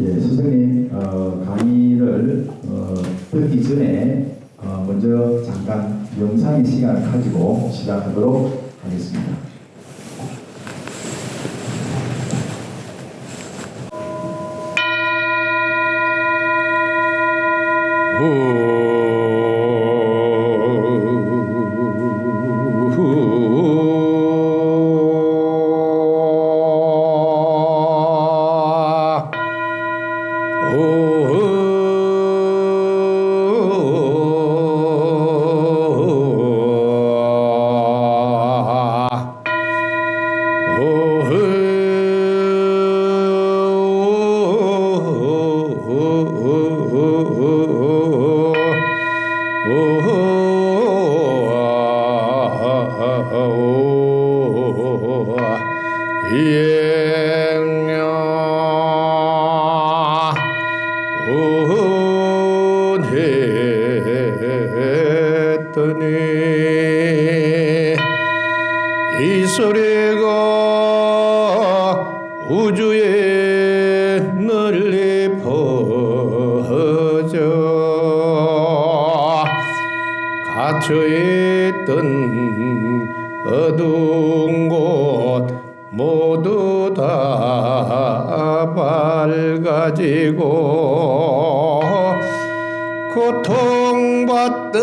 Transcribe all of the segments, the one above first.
예, 선생님 강의를 듣기 전에 먼저 잠깐 영상의 시간을 가지고 시작하도록 하겠습니다. 이 소리가 우주에 널리 퍼져 갇혀있던 어두운 곳 모두 다 밝아지고 고통받던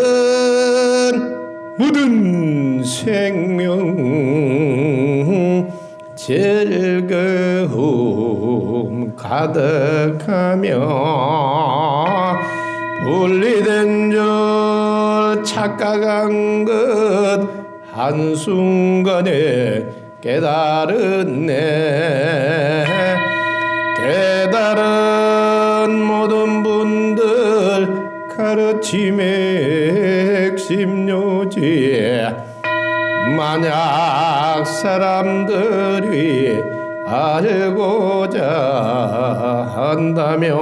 모든 생명 즐거움 가득하며 분리된 줄 착각한 것 한순간에 깨달았네. 깨달은 모든 분들 가르침의 핵심 요지 만약 사람들이 알고자 한다면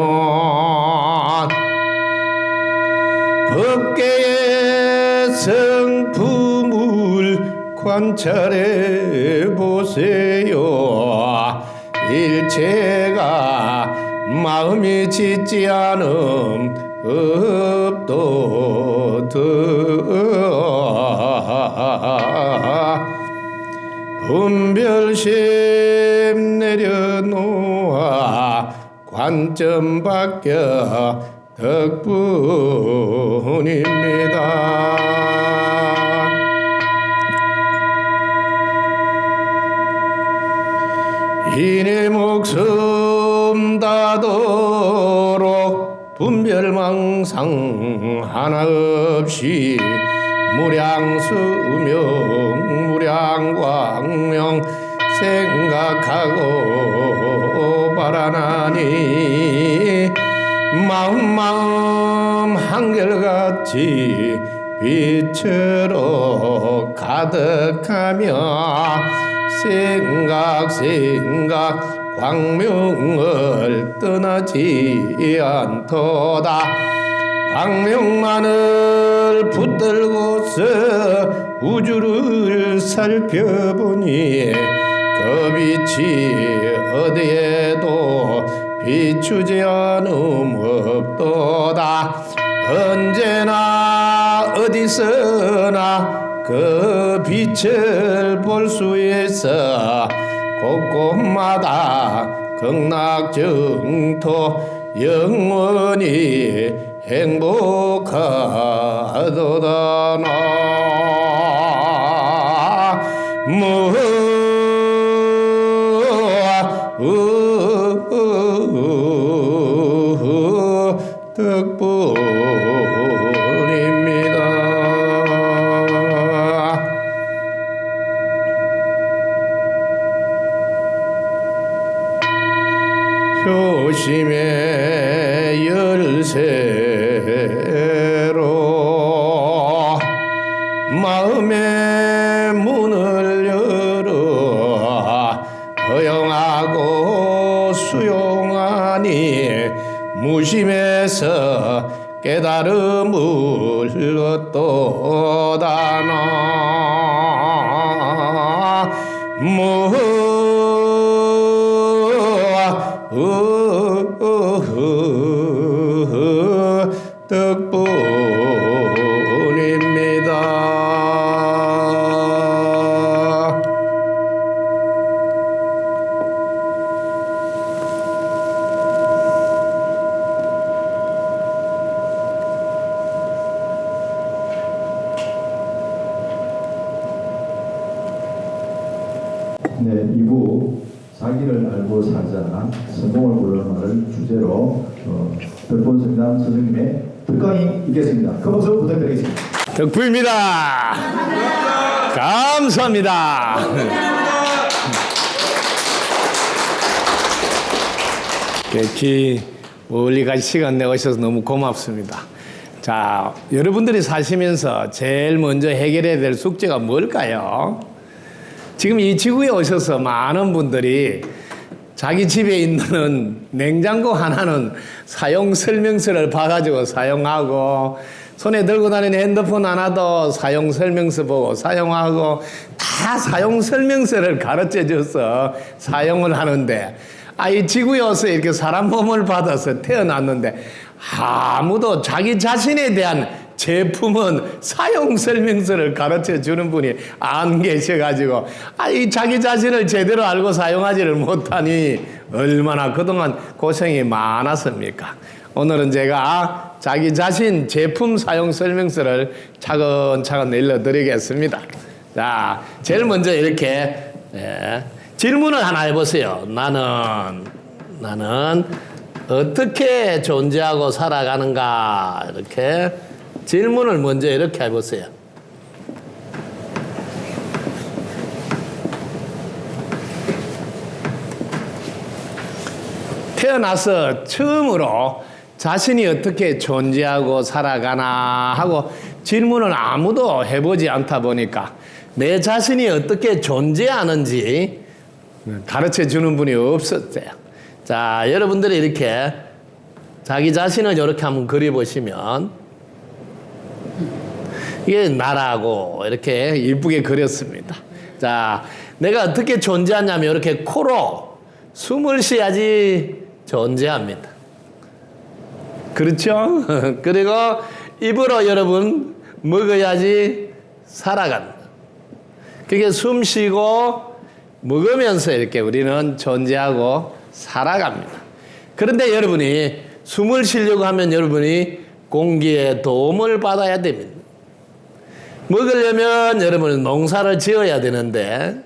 법계의 성품을 관찰해 보세요. 일체가 마음이 짓지 않음 없도다. 분별심 내려놓아 관점 바뀌어 덕분입니다. 이내 목숨 다도록 분별망상 하나 없이 무량수명 무량광명 생각하고 바라나니 마음 한결같이 빛으로 가득하며 생각 광명을 떠나지 않도다. 광명만을 붙들고서 우주를 살펴보니 그 빛이 어디에도 비추지 않음 없도다. 언제나 어디서나 그 빛을 볼 수 있어 곳곳마다 극락정토 영원히 행복하도다. 나무 덕분입니다. 효심의 열쇠로 마음의 문을 열어 허용하고 수용하니 무심해서 깨달음을 얻도다. 무 2부 자기를 알고 살자 성공을 부르는 말을 주제로 별본성당 선생님의 특강이 있겠습니다. 그 모습 부탁드리겠습니다. 덕부입니다. 감사합니다. 이렇게 멀리까지 시간 내오셔서 너무 고맙습니다. 자, 여러분들이 사시면서 제일 먼저 해결해야 될 숙제가 뭘까요? 지금 이 지구에 오셔서 많은 분들이 자기 집에 있는 냉장고 하나는 사용 설명서를 봐가지고 사용하고, 손에 들고 다니는 핸드폰 하나도 사용 설명서 보고 사용하고, 다 사용 설명서를 가르쳐 줘서 사용을 하는데, 이 지구에 와서 이렇게 사람 몸을 받아서 태어났는데 아무도 자기 자신에 대한 제품은 사용 설명서를 가르쳐 주는 분이 안 계셔가지고, 이 자기 자신을 제대로 알고 사용하지를 못하니 얼마나 그동안 고생이 많았습니까? 오늘은 제가 자기 자신 제품 사용 설명서를 차근차근 일러드리겠습니다. 자, 제일 먼저 이렇게 질문을 하나 해보세요. 나는 어떻게 존재하고 살아가는가? 이렇게 질문을 먼저 이렇게 해보세요. 태어나서 처음으로 자신이 어떻게 존재하고 살아가나 하고 질문을 아무도 해보지 않다 보니까 내 자신이 어떻게 존재하는지 가르쳐 주는 분이 없었어요. 자, 여러분들이 이렇게 자기 자신을 이렇게 한번 그려보시면, 이게 나라고 이렇게 이쁘게 그렸습니다. 자, 내가 어떻게 존재하냐면 이렇게 코로 숨을 쉬어야지 존재합니다. 그렇죠? 그리고 입으로 여러분 먹어야지 살아간다. 그게 숨 쉬고 먹으면서 이렇게 우리는 존재하고 살아갑니다. 그런데 여러분이 숨을 쉬려고 하면 여러분이 공기의 도움을 받아야 됩니다. 먹으려면 여러분은 농사를 지어야 되는데,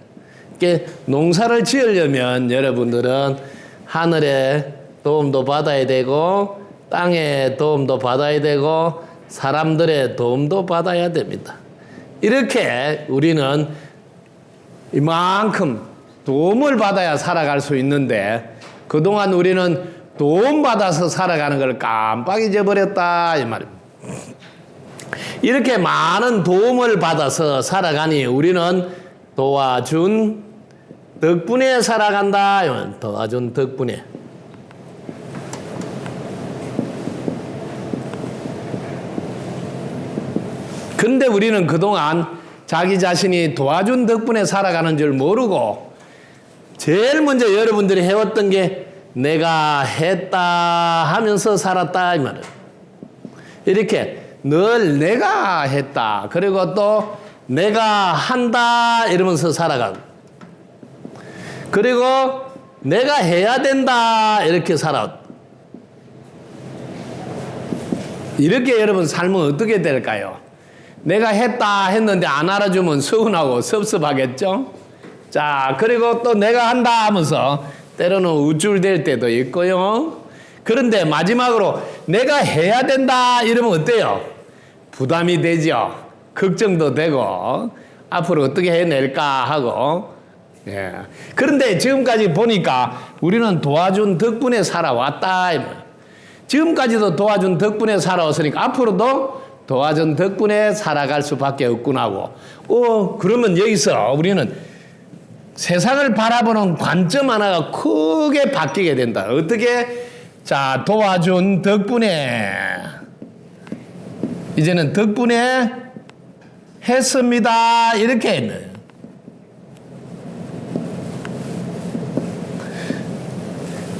농사를 지으려면 여러분들은 하늘의 도움도 받아야 되고 땅의 도움도 받아야 되고 사람들의 도움도 받아야 됩니다. 이렇게 우리는 이만큼 도움을 받아야 살아갈 수 있는데, 그동안 우리는 도움받아서 살아가는 걸 깜빡 잊어버렸다 이 말입니다. 이렇게 많은 도움을 받아서 살아가니 우리는 도와준 덕분에 살아간다. 도와준 덕분에. 근데 우리는 그동안 자기 자신이 도와준 덕분에 살아가는 줄 모르고 제일 먼저 여러분들이 해왔던 게 내가 했다 하면서 살았다 이 말이에요. 이렇게 늘 내가 했다, 그리고 또 내가 한다 이러면서 살아가고, 그리고 내가 해야 된다 이렇게 살아. 이렇게 여러분 삶은 어떻게 될까요? 내가 했다 했는데 안 알아주면 서운하고 섭섭하겠죠? 자, 그리고 또 내가 한다 하면서 때로는 우쭐댈 때도 있고요. 그런데 마지막으로 내가 해야 된다 이러면 어때요? 부담이 되죠. 걱정도 되고 앞으로 어떻게 해낼까 하고. 예. 그런데 지금까지 보니까 우리는 도와준 덕분에 살아왔다. 지금까지도 도와준 덕분에 살아왔으니까 앞으로도 도와준 덕분에 살아갈 수밖에 없구나 하고. 그러면 여기서 우리는 세상을 바라보는 관점 하나가 크게 바뀌게 된다. 어떻게? 자, 도와준 덕분에, 이제는 덕분에 했습니다 이렇게 했네요.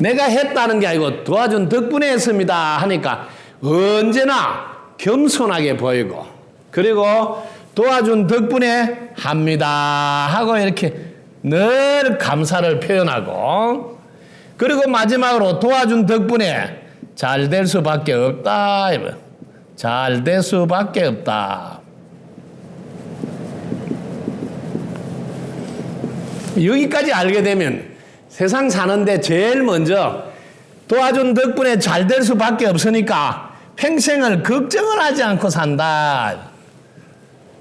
내가 했다는 게 아니고 도와준 덕분에 했습니다 하니까 언제나 겸손하게 보이고, 그리고 도와준 덕분에 합니다 하고 이렇게 늘 감사를 표현하고, 그리고 마지막으로 도와준 덕분에 잘 될 수밖에 없다. 잘 될 수밖에 없다. 여기까지 알게 되면 세상 사는데 제일 먼저 도와준 덕분에 잘 될 수밖에 없으니까 평생을 걱정을 하지 않고 산다.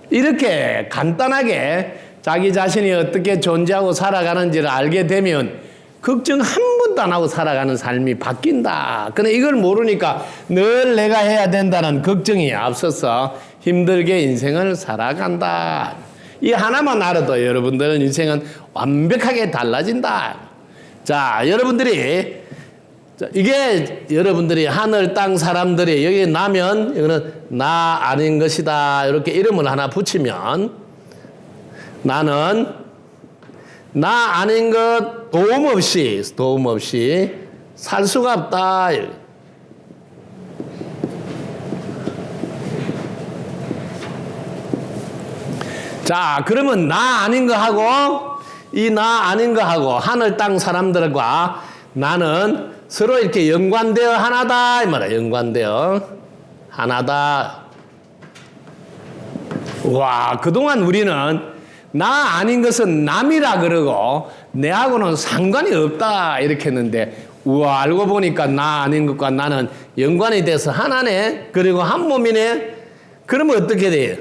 이렇게 간단하게 자기 자신이 어떻게 존재하고 살아가는지를 알게 되면 걱정 한 번도 안 하고 살아가는 삶이 바뀐다. 근데 이걸 모르니까 늘 내가 해야 된다는 걱정이 앞서서 힘들게 인생을 살아간다. 이 하나만 알아도 여러분들은 인생은 완벽하게 달라진다. 자, 여러분들이 이게 여러분들이 하늘 땅 사람들이 여기 나면 이거는 나 아닌 것이다. 이렇게 이름을 하나 붙이면 나는 나 아닌 것 도움 없이 살 수가 없다. 자, 그러면 나 아닌 거 하고 이 나 아닌 거 하고 하늘 땅 사람들과 나는 서로 이렇게 연관되어 하나다 이 말이야. 연관되어 하나다. 와, 그동안 우리는 나 아닌 것은 남이라 그러고 내하고는 상관이 없다 이렇게 했는데, 우와, 알고 보니까 나 아닌 것과 나는 연관이 돼서 하나네. 그리고 한 몸이네. 그러면 어떻게 돼요?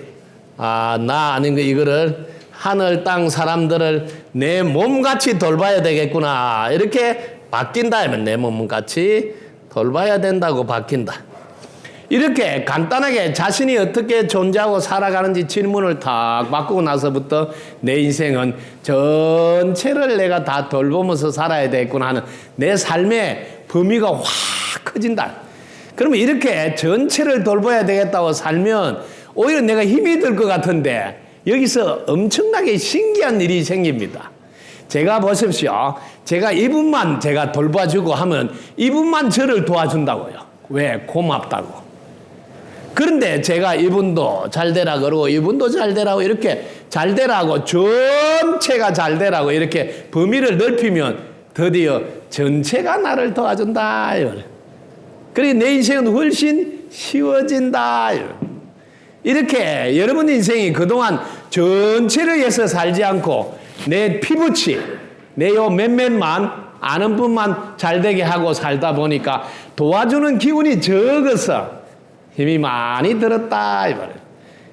아, 나 아닌 거 이거를 하늘 땅 사람들을 내 몸같이 돌봐야 되겠구나. 이렇게 바뀐다 하면 내 몸같이 돌봐야 된다고 바뀐다. 이렇게 간단하게 자신이 어떻게 존재하고 살아가는지 질문을 탁 바꾸고 나서부터 내 인생은 전체를 내가 다 돌보면서 살아야 되겠구나 하는 내 삶의 범위가 확 커진다. 그러면 이렇게 전체를 돌봐야 되겠다고 살면 오히려 내가 힘이 들 것 같은데 여기서 엄청나게 신기한 일이 생깁니다. 제가 보십시오. 제가 이분만 제가 돌봐주고 하면 이분만 저를 도와준다고요. 왜? 고맙다고. 그런데 제가 이분도 잘 되라 그러고 이분도 잘 되라고 이렇게 잘 되라고 전체가 잘 되라고 이렇게 범위를 넓히면 드디어 전체가 나를 도와준다. 그러니 내 인생은 훨씬 쉬워진다. 이렇게 여러분 인생이 그동안 전체를 위해서 살지 않고 내 피부치, 내 요 몇몇만 아는 분만 잘 되게 하고 살다 보니까 도와주는 기운이 적어서 힘이 많이 들었다 이 말이에요.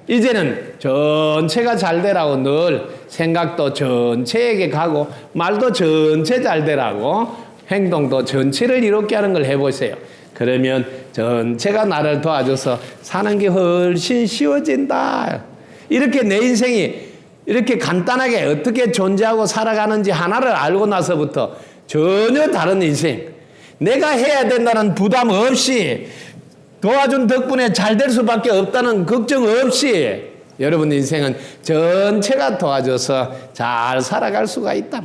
이제는 전체가 잘 되라고 늘 생각도 전체에게 가고 말도 전체 잘 되라고 행동도 전체를 이롭게 하는 걸 해보세요. 그러면 전체가 나를 도와줘서 사는 게 훨씬 쉬워진다. 이렇게 내 인생이 이렇게 간단하게 어떻게 존재하고 살아가는지 하나를 알고 나서부터 전혀 다른 인생, 내가 해야 된다는 부담 없이 도와준 덕분에 잘 될 수밖에 없다는 걱정 없이 여러분 인생은 전체가 도와줘서 잘 살아갈 수가 있다.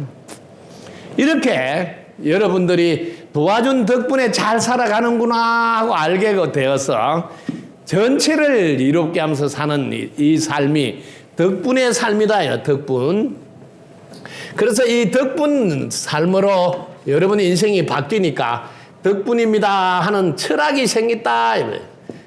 이렇게 여러분들이 도와준 덕분에 잘 살아가는구나 하고 알게 되어서 전체를 이롭게 하면서 사는 이 삶이 덕분의 삶이다. 덕분. 그래서 이 덕분 삶으로 여러분의 인생이 바뀌니까 덕분입니다 하는 철학이 생겼다.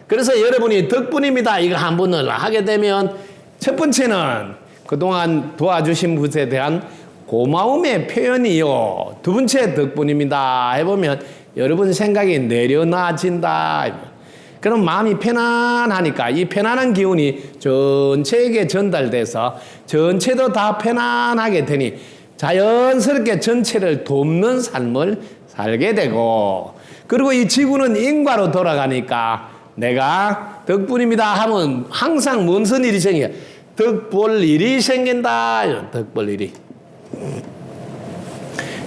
그래서 여러분이 덕분입니다 이거 한 번을 하게 되면 첫 번째는 그동안 도와주신 분에 대한 고마움의 표현이요. 두 번째 덕분입니다 해보면 여러분 생각이 내려놔진다. 그럼 마음이 편안하니까 이 편안한 기운이 전체에게 전달돼서 전체도 다 편안하게 되니 자연스럽게 전체를 돕는 삶을 살게 되고, 그리고 이 지구는 인과로 돌아가니까 내가 덕분입니다 하면 항상 무슨 일이 생겨? 덕볼 일이 생긴다. 덕볼 일이.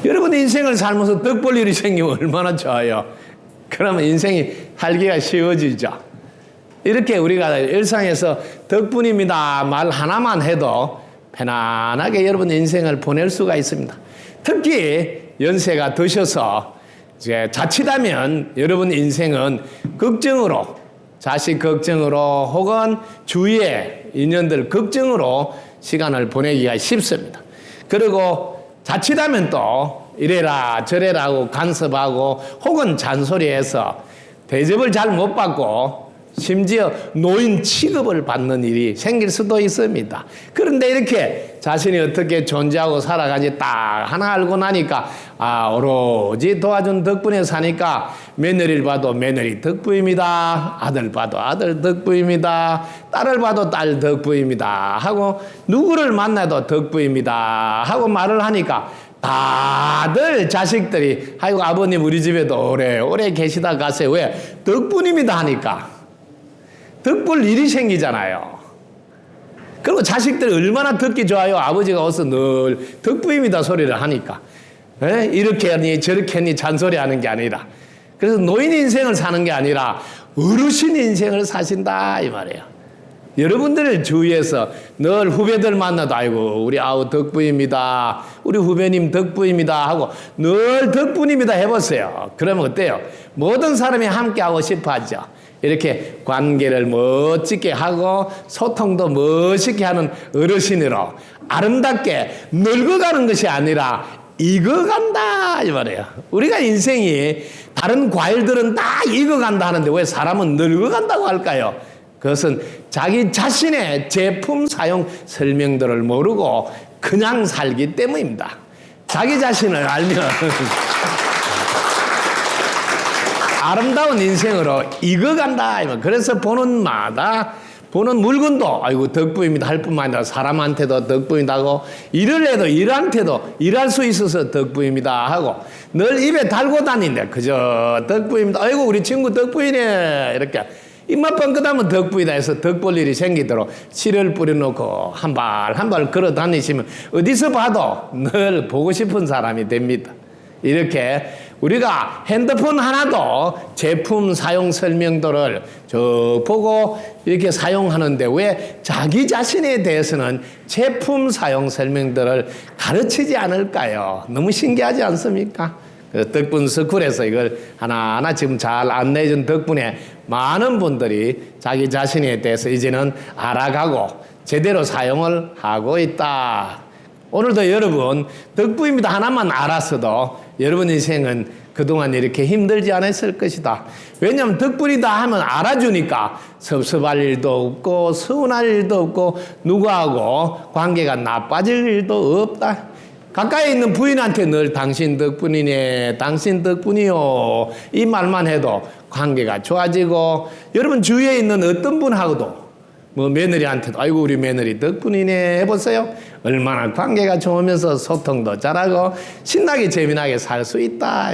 여러분 인생을 살면서 덕볼 일이 생기면 얼마나 좋아요. 그러면 인생이 살기가 쉬워지죠. 이렇게 우리가 일상에서 덕분입니다 말 하나만 해도 편안하게 여러분 인생을 보낼 수가 있습니다. 특히 연세가 드셔서 이제 자칫하면 여러분 인생은 걱정으로, 자식 걱정으로 혹은 주위의 인연들 걱정으로 시간을 보내기가 쉽습니다. 그리고 자칫하면 또 이래라 저래라 하고 간섭하고 혹은 잔소리해서 대접을 잘 못 받고 심지어 노인 취급을 받는 일이 생길 수도 있습니다. 그런데 이렇게 자신이 어떻게 존재하고 살아가지 딱 하나 알고 나니까 오로지 도와준 덕분에 사니까 며느리를 봐도 며느리 덕분입니다. 아들 봐도 아들 덕분입니다. 딸을 봐도 딸 덕분입니다. 하고 누구를 만나도 덕분입니다. 하고 말을 하니까 다들 자식들이 아이고 아버님 우리 집에도 오래 계시다 가세요. 왜? 덕분입니다 하니까 덕볼 일이 생기잖아요. 그리고 자식들이 얼마나 듣기 좋아요. 아버지가 어서 늘 덕분입니다 소리를 하니까 이렇게 하니 저렇게 하니 잔소리하는 게 아니라 그래서 노인 인생을 사는 게 아니라 어르신 인생을 사신다 이 말이에요. 여러분들을 주위에서 늘 후배들 만나도 아이고 우리 아우 덕분입니다. 우리 후배님 덕분입니다 하고 늘 덕분입니다 해보세요. 그러면 어때요? 모든 사람이 함께하고 싶어 하죠. 이렇게 관계를 멋지게 하고 소통도 멋있게 하는 어르신으로 아름답게 늙어가는 것이 아니라 익어간다 이 말이에요. 우리가 인생이 다른 과일들은 다 익어간다 하는데 왜 사람은 늙어간다고 할까요? 그것은 자기 자신의 제품 사용 설명들을 모르고 그냥 살기 때문입니다. 자기 자신을 알면 아름다운 인생으로 익어간다. 그래서 보는 마다 보는 물건도 아이고 덕분입니다 할 뿐만 아니라 사람한테도 덕분이다 하고 일을 해도 일한테도 일할 수 있어서 덕분입니다 하고 늘 입에 달고 다니는데 그저 덕분입니다. 아이고 우리 친구 덕분이네 이렇게 입맛 뻥끗하면 덕분이다 해서 덕볼 일이 생기도록 씨를 뿌려놓고 한 발 걸어 다니시면 어디서 봐도 늘 보고 싶은 사람이 됩니다. 이렇게 우리가 핸드폰 하나도 제품 사용 설명도를 저 보고 이렇게 사용하는데 왜 자기 자신에 대해서는 제품 사용 설명도를 가르치지 않을까요? 너무 신기하지 않습니까? 덕분 스쿨에서 이걸 하나하나 지금 잘 안내해준 덕분에 많은 분들이 자기 자신에 대해서 이제는 알아가고 제대로 사용을 하고 있다. 오늘도 여러분 덕분입니다 하나만 알았어도 여러분 인생은 그동안 이렇게 힘들지 않았을 것이다. 왜냐하면 덕분이다 하면 알아주니까 섭섭할 일도 없고 서운할 일도 없고 누구하고 관계가 나빠질 일도 없다. 가까이 있는 부인한테 늘 당신 덕분이네 당신 덕분이요 이 말만 해도 관계가 좋아지고 여러분 주위에 있는 어떤 분하고도 뭐 며느리한테도 아이고 우리 며느리 덕분이네 해보세요. 얼마나 관계가 좋으면서 소통도 잘하고 신나게 재미나게 살 수 있다.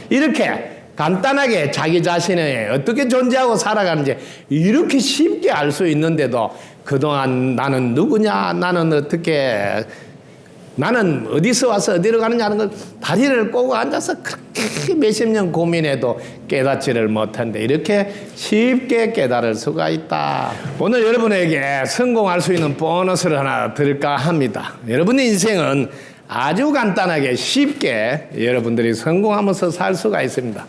이렇게 간단하게 자기 자신의 어떻게 존재하고 살아가는지 이렇게 쉽게 알 수 있는데도 그동안 나는 누구냐 나는 어떻게 나는 어디서 와서 어디로 가느냐 하는 걸 다리를 꼬고 앉아서 그렇게 몇십 년 고민해도 깨닫지를 못한데 이렇게 쉽게 깨달을 수가 있다. 오늘 여러분에게 성공할 수 있는 보너스를 하나 드릴까 합니다. 여러분의 인생은 아주 간단하게 쉽게 여러분들이 성공하면서 살 수가 있습니다.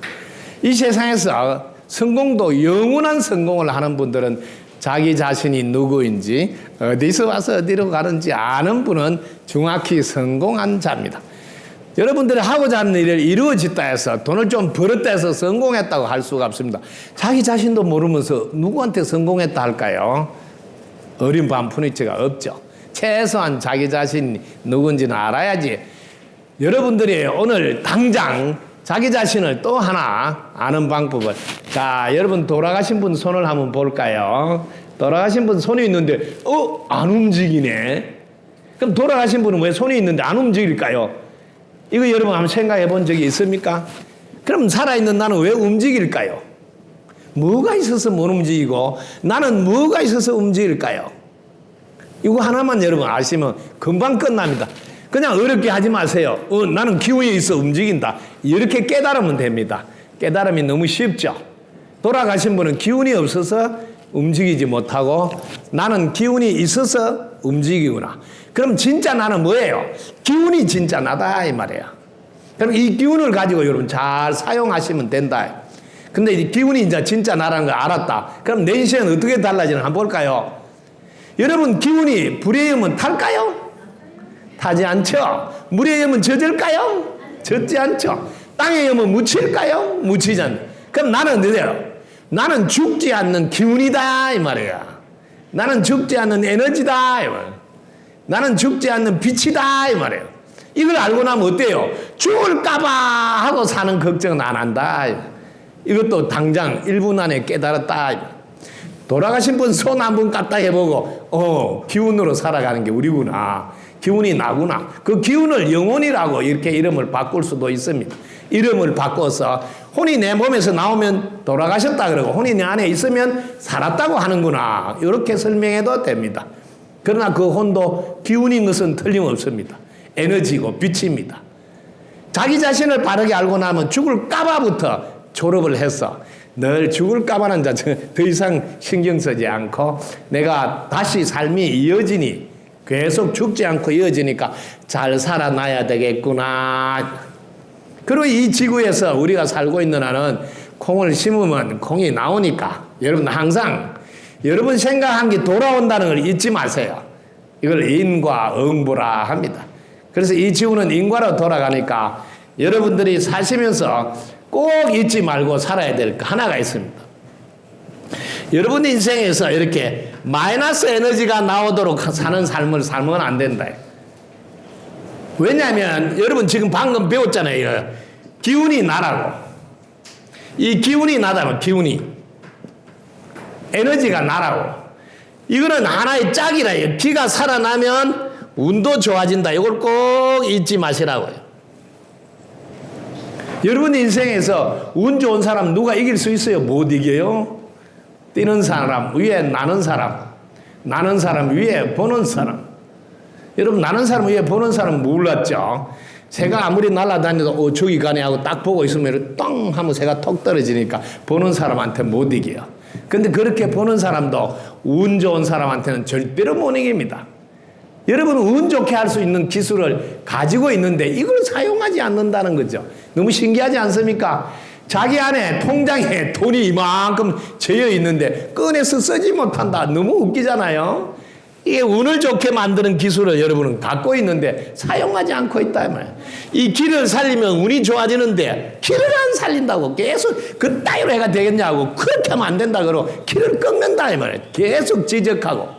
이 세상에서 성공도 영원한 성공을 하는 분들은 자기 자신이 누구인지 어디서 와서 어디로 가는지 아는 분은 정확히 성공한 자입니다. 여러분들이 하고자 하는 일을 이루어졌다 해서 돈을 좀 벌었다 해서 성공했다고 할 수가 없습니다. 자기 자신도 모르면서 누구한테 성공했다 할까요? 어린 반푼이치가 없죠. 최소한 자기 자신이 누군지는 알아야지. 여러분들이 오늘 당장 자기 자신을 또 하나 아는 방법을 자 여러분 돌아가신 분 손을 한번 볼까요? 돌아가신 분 손이 있는데 안 움직이네. 그럼 돌아가신 분은 왜 손이 있는데 안 움직일까요? 이거 여러분 한번 생각해 본 적이 있습니까? 그럼 살아있는 나는 왜 움직일까요? 뭐가 있어서 못 움직이고 나는 뭐가 있어서 움직일까요? 이거 하나만 여러분 아시면 금방 끝납니다. 그냥 어렵게 하지 마세요. 나는 기운이 있어 움직인다. 이렇게 깨달으면 됩니다. 깨달음이 너무 쉽죠. 돌아가신 분은 기운이 없어서 움직이지 못하고 나는 기운이 있어서 움직이구나. 그럼 진짜 나는 뭐예요? 기운이 진짜 나다 이 말이에요. 그럼 이 기운을 가지고 여러분 잘 사용하시면 된다. 근데 이 기운이 이제 진짜 나라는 걸 알았다. 그럼 내 인생은 어떻게 달라지나 한번 볼까요? 여러분 기운이 불에 의하면 탈까요? 타지 않죠. 물에 의하면 젖을까요? 젖지 않죠. 땅에 의하면 묻힐까요? 묻히지 않죠. 그럼 나는 어디예요? 나는 죽지 않는 기운이다 이 말이야. 나는 죽지 않는 에너지다 이 말이야. 나는 죽지 않는 빛이다 이 말이에요. 이걸 알고 나면 어때요? 죽을까봐 하고 사는 걱정은 안 한다. 이것도 당장 1분 안에 깨달았다. 돌아가신 분 손 한 번 갖다 해보고 기운으로 살아가는 게 우리구나. 기운이 나구나. 그 기운을 영혼이라고 이렇게 이름을 바꿀 수도 있습니다. 이름을 바꿔서 혼이 내 몸에서 나오면 돌아가셨다 그러고 혼이 내 안에 있으면 살았다고 하는구나. 이렇게 설명해도 됩니다. 그러나 그 혼도 기운인 것은 틀림없습니다. 에너지고 빛입니다. 자기 자신을 바르게 알고 나면 죽을까봐부터 졸업을 해서 늘 죽을까봐는 더 이상 신경 쓰지 않고 내가 다시 삶이 이어지니 계속 죽지 않고 이어지니까 잘 살아나야 되겠구나. 그리고 이 지구에서 우리가 살고 있는 한은 콩을 심으면 콩이 나오니까 여러분 항상 여러분 생각한 게 돌아온다는 걸 잊지 마세요. 이걸 인과 응보라 합니다. 그래서 이 지구는 인과로 돌아가니까 여러분들이 사시면서 꼭 잊지 말고 살아야 될 거 하나가 있습니다. 여러분 인생에서 이렇게 마이너스 에너지가 나오도록 사는 삶을 살면 안 된다. 왜냐하면 여러분 지금 방금 배웠잖아요. 기운이 나라고. 이 기운이 나다면 기운이. 에너지가 나라고. 이거는 하나의 짝이라. 기가 살아나면 운도 좋아진다. 이걸 꼭 잊지 마시라고요. 여러분 인생에서 운 좋은 사람 누가 이길 수 있어요? 못 이겨요. 뛰는 사람 위에 나는 사람 위에 보는 사람. 여러분 나는 사람 위에 보는 사람 몰랐죠? 새가 아무리 날아다녀도 저기 가네 하고 딱 보고 있으면 똥 하면 새가 톡 떨어지니까 보는 사람한테 못 이겨요. 근데 그렇게 보는 사람도 운 좋은 사람한테는 절대로 못 이깁니다. 여러분은 운 좋게 할 수 있는 기술을 가지고 있는데 이걸 사용하지 않는다는 거죠. 너무 신기하지 않습니까? 자기 안에 통장에 돈이 이만큼 재여 있는데 꺼내서 쓰지 못한다. 너무 웃기잖아요. 이게 운을 좋게 만드는 기술을 여러분은 갖고 있는데 사용하지 않고 있다. 이 기를 살리면 운이 좋아지는데 기를 안 살린다고 계속 그따위로 해가 되겠냐고 그렇게 하면 안 된다 그러고 기를 꺾는다. 이 말이에요. 계속 지적하고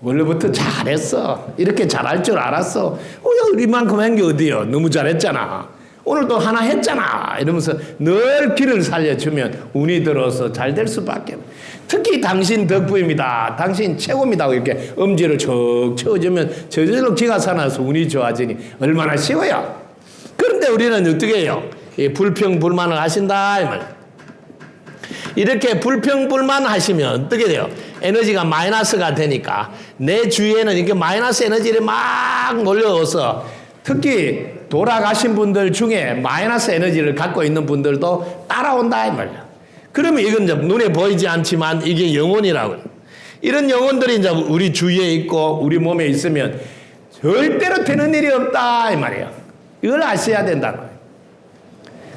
원래부터 잘했어. 이렇게 잘할 줄 알았어. 이만큼 한 게 어디요? 너무 잘했잖아. 오늘 또 하나 했잖아. 이러면서 늘 길을 살려주면 운이 들어서 잘 될 수밖에. 특히 당신 덕분입니다. 당신 최고입니다. 이렇게 엄지를 척 쳐주면 저절로 기가 살아나서 운이 좋아지니 얼마나 쉬워요. 그런데 우리는 어떻게 해요? 불평불만을 하신다. 이 말. 이렇게 불평불만 하시면 어떻게 돼요? 에너지가 마이너스가 되니까 내 주위에는 이렇게 마이너스 에너지를 막 몰려와서 특히 돌아가신 분들 중에 마이너스 에너지를 갖고 있는 분들도 따라온다 이 말이야. 그러면 이건 이제 눈에 보이지 않지만 이게 영혼이라고. 이런 영혼들이 이제 우리 주위에 있고 우리 몸에 있으면 절대로 되는 일이 없다 이 말이에요. 이걸 아셔야 된다.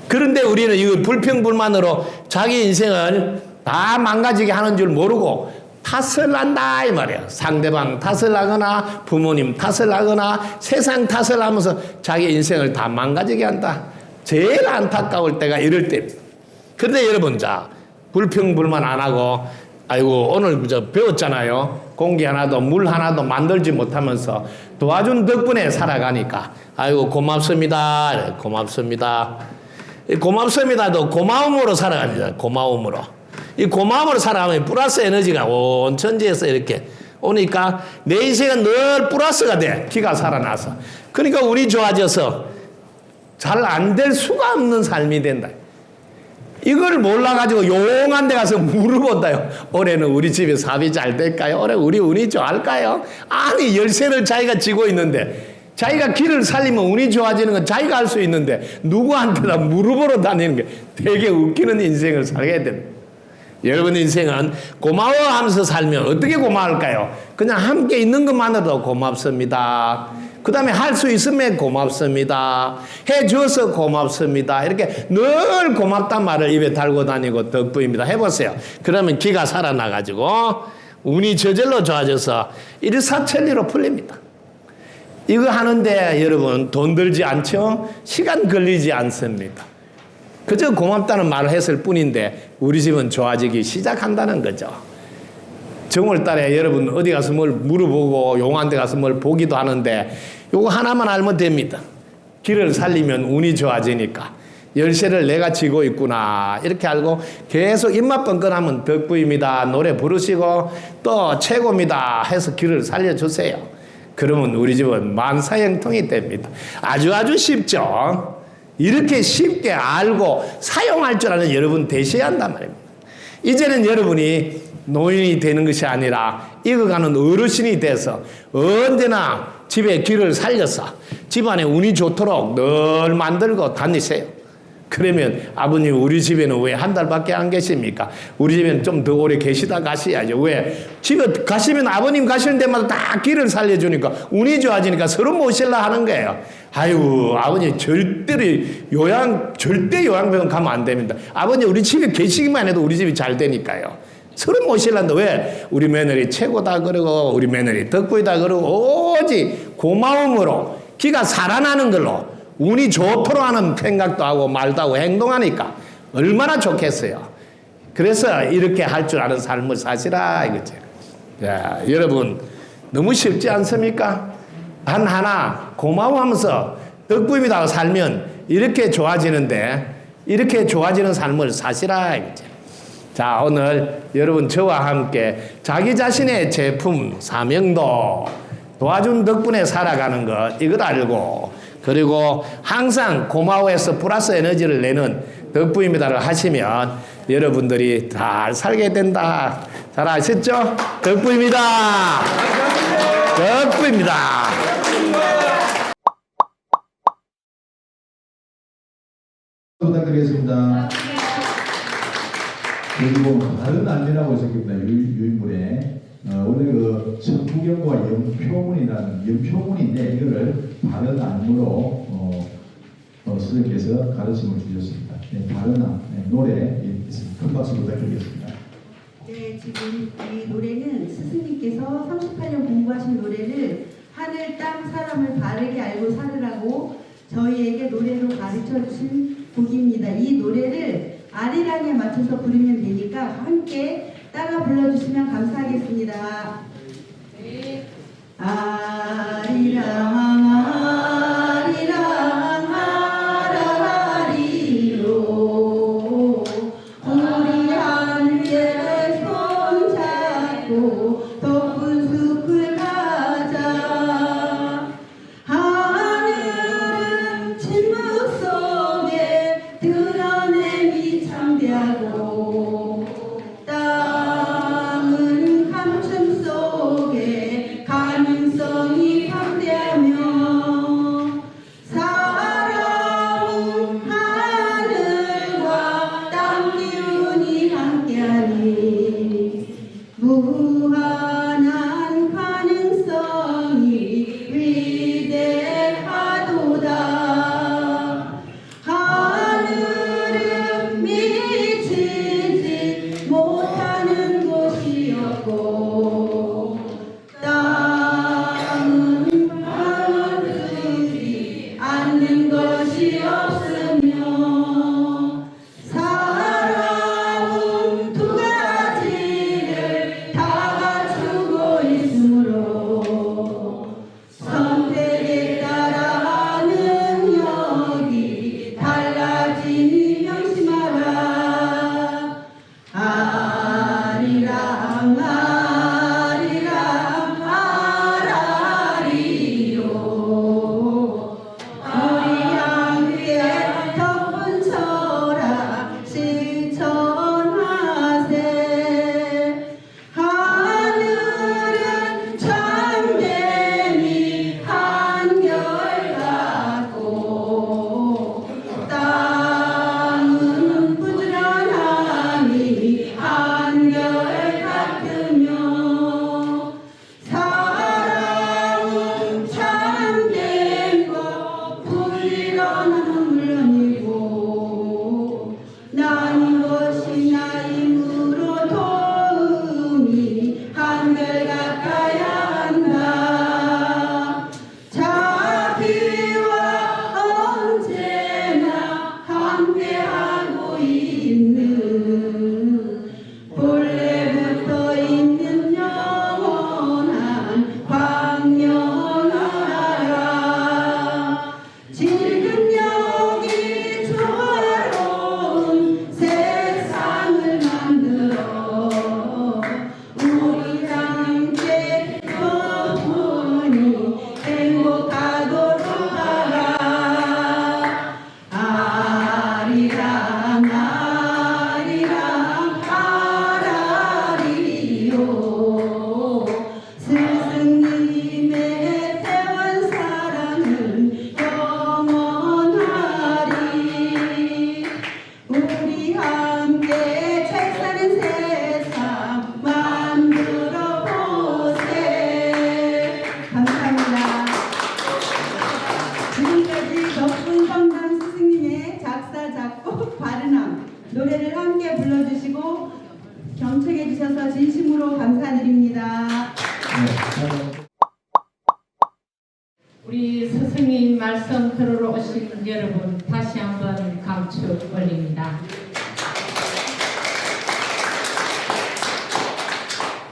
그런데 우리는 이 불평불만으로 자기 인생을 다 망가지게 하는 줄 모르고 탓을 한다 이 말이야. 상대방 탓을 하거나 부모님 탓을 하거나 세상 탓을 하면서 자기 인생을 다 망가지게 한다. 제일 안타까울 때가 이럴 때입니다. 그런데 여러분 자 불평불만 안 하고 아이고 오늘 배웠잖아요. 공기 하나도 물 하나도 만들지 못하면서 도와준 덕분에 살아가니까 아이고 고맙습니다. 고맙습니다. 이 고맙습니다도 고마움으로 살아갑니다. 고마움으로. 이 고마움으로 살아가면 플러스 에너지가 온 천지에서 이렇게 오니까 내 인생은 늘 플러스가 돼. 기가 살아나서. 그러니까 운이 좋아져서 잘 안 될 수가 없는 삶이 된다. 이걸 몰라가지고 용한 데 가서 물어본다요. 올해는 우리 집에 사업이 잘 될까요? 올해 우리 운이 좋을까요? 아니 열쇠를 자기가 쥐고 있는데 자기가 길을 살리면 운이 좋아지는 건 자기가 할 수 있는데 누구한테나 물어보러 다니는 게 되게 웃기는 인생을 살게 됩니다. 여러분 인생은 고마워하면서 살면 어떻게 고마울까요? 그냥 함께 있는 것만으로도 고맙습니다. 그 다음에 할 수 있으면 고맙습니다. 해줘서 고맙습니다. 이렇게 늘 고맙단 말을 입에 달고 다니고 덕분입니다. 해보세요. 그러면 기가 살아나가지고 운이 저절로 좋아져서 일사천리로 풀립니다. 이거 하는데 여러분 돈 들지 않죠? 시간 걸리지 않습니다. 그저 고맙다는 말을 했을 뿐인데 우리 집은 좋아지기 시작한다는 거죠. 정월달에 여러분 어디 가서 뭘 물어보고 용한 데 가서 뭘 보기도 하는데 요거 하나만 알면 됩니다. 길을 살리면 운이 좋아지니까 열쇠를 내가 쥐고 있구나 이렇게 알고 계속 입맛 뻔뻔하면 덕부입니다 노래 부르시고 또 최고입니다 해서 길을 살려주세요. 그러면 우리 집은 만사형통이 됩니다. 아주 쉽죠. 이렇게 쉽게 알고 사용할 줄 아는 여러분 되셔야 한단 말입니다. 이제는 여러분이 노인이 되는 것이 아니라 익어가는 어르신이 돼서 언제나 집에 길을 살려서 집안에 운이 좋도록 늘 만들고 다니세요. 그러면 아버님 우리 집에는 왜 한 달밖에 안 계십니까? 우리 집에는 좀 더 오래 계시다 가셔야죠. 왜? 집에 가시면 아버님 가시는 데마다 다 길을 살려주니까 운이 좋아지니까 서로 모실라 하는 거예요. 아이고 아버님 절대 요양병원 가면 안 됩니다. 아버님 우리 집에 계시기만 해도 우리 집이 잘 되니까요. 서로 모실란다. 왜? 우리 며느리 최고다 그러고 우리 며느리 덕분이다 그러고 오직 고마움으로 기가 살아나는 걸로 운이 좋도록 하는 생각도 하고 말도 하고 행동하니까 얼마나 좋겠어요. 그래서 이렇게 할 줄 아는 삶을 사시라 이거죠. 자, 여러분 너무 쉽지 않습니까? 단 하나 고마워하면서 덕분이다 살면 이렇게 좋아지는데 이렇게 좋아지는 삶을 사시라 이거죠. 자, 오늘 여러분 저와 함께 자기 자신의 제품 사명도 도와준 덕분에 살아가는 것 이걸 알고 그리고 항상 고마워해서 플러스 에너지를 내는 덕분입니다를 하시면 여러분들이 잘 살게 된다. 잘 아셨죠? 덕분입니다. 덕분입니다. 부탁드리겠습니다. 그리고 다른 안면하고 적힙니다. 유인물에 오늘 그 천부경과 연표문인데 이거를 다른 안무로 선생님께서 가르침을 주셨습니다. 네, 다른 안 노래 큰 박수 부탁드리겠습니다. 네, 지금 이 노래는 스승님께서 38년 공부하신 노래를 하늘, 땅, 사람을 바르게 알고 살으라고 저희에게 노래로 가르쳐 주신 곡입니다. 이 노래를 아리랑에 맞춰서 부르면 되니까 함께 따라 불러주시면 감사하겠습니다. 네. 아리랑 아리랑 아라리로 우리 함께 손잡고 덕분 숲을 가자. 하늘은 침묵 속에 드러냄이 창대하고 땅은 감춤 속에 가능성이 방대하며 노래를 함께 불러주시고 경청해 주셔서 진심으로 감사드립니다. 네. 우리 스승님 말씀 들으러 오신 여러분 다시 한번 감축 올립니다.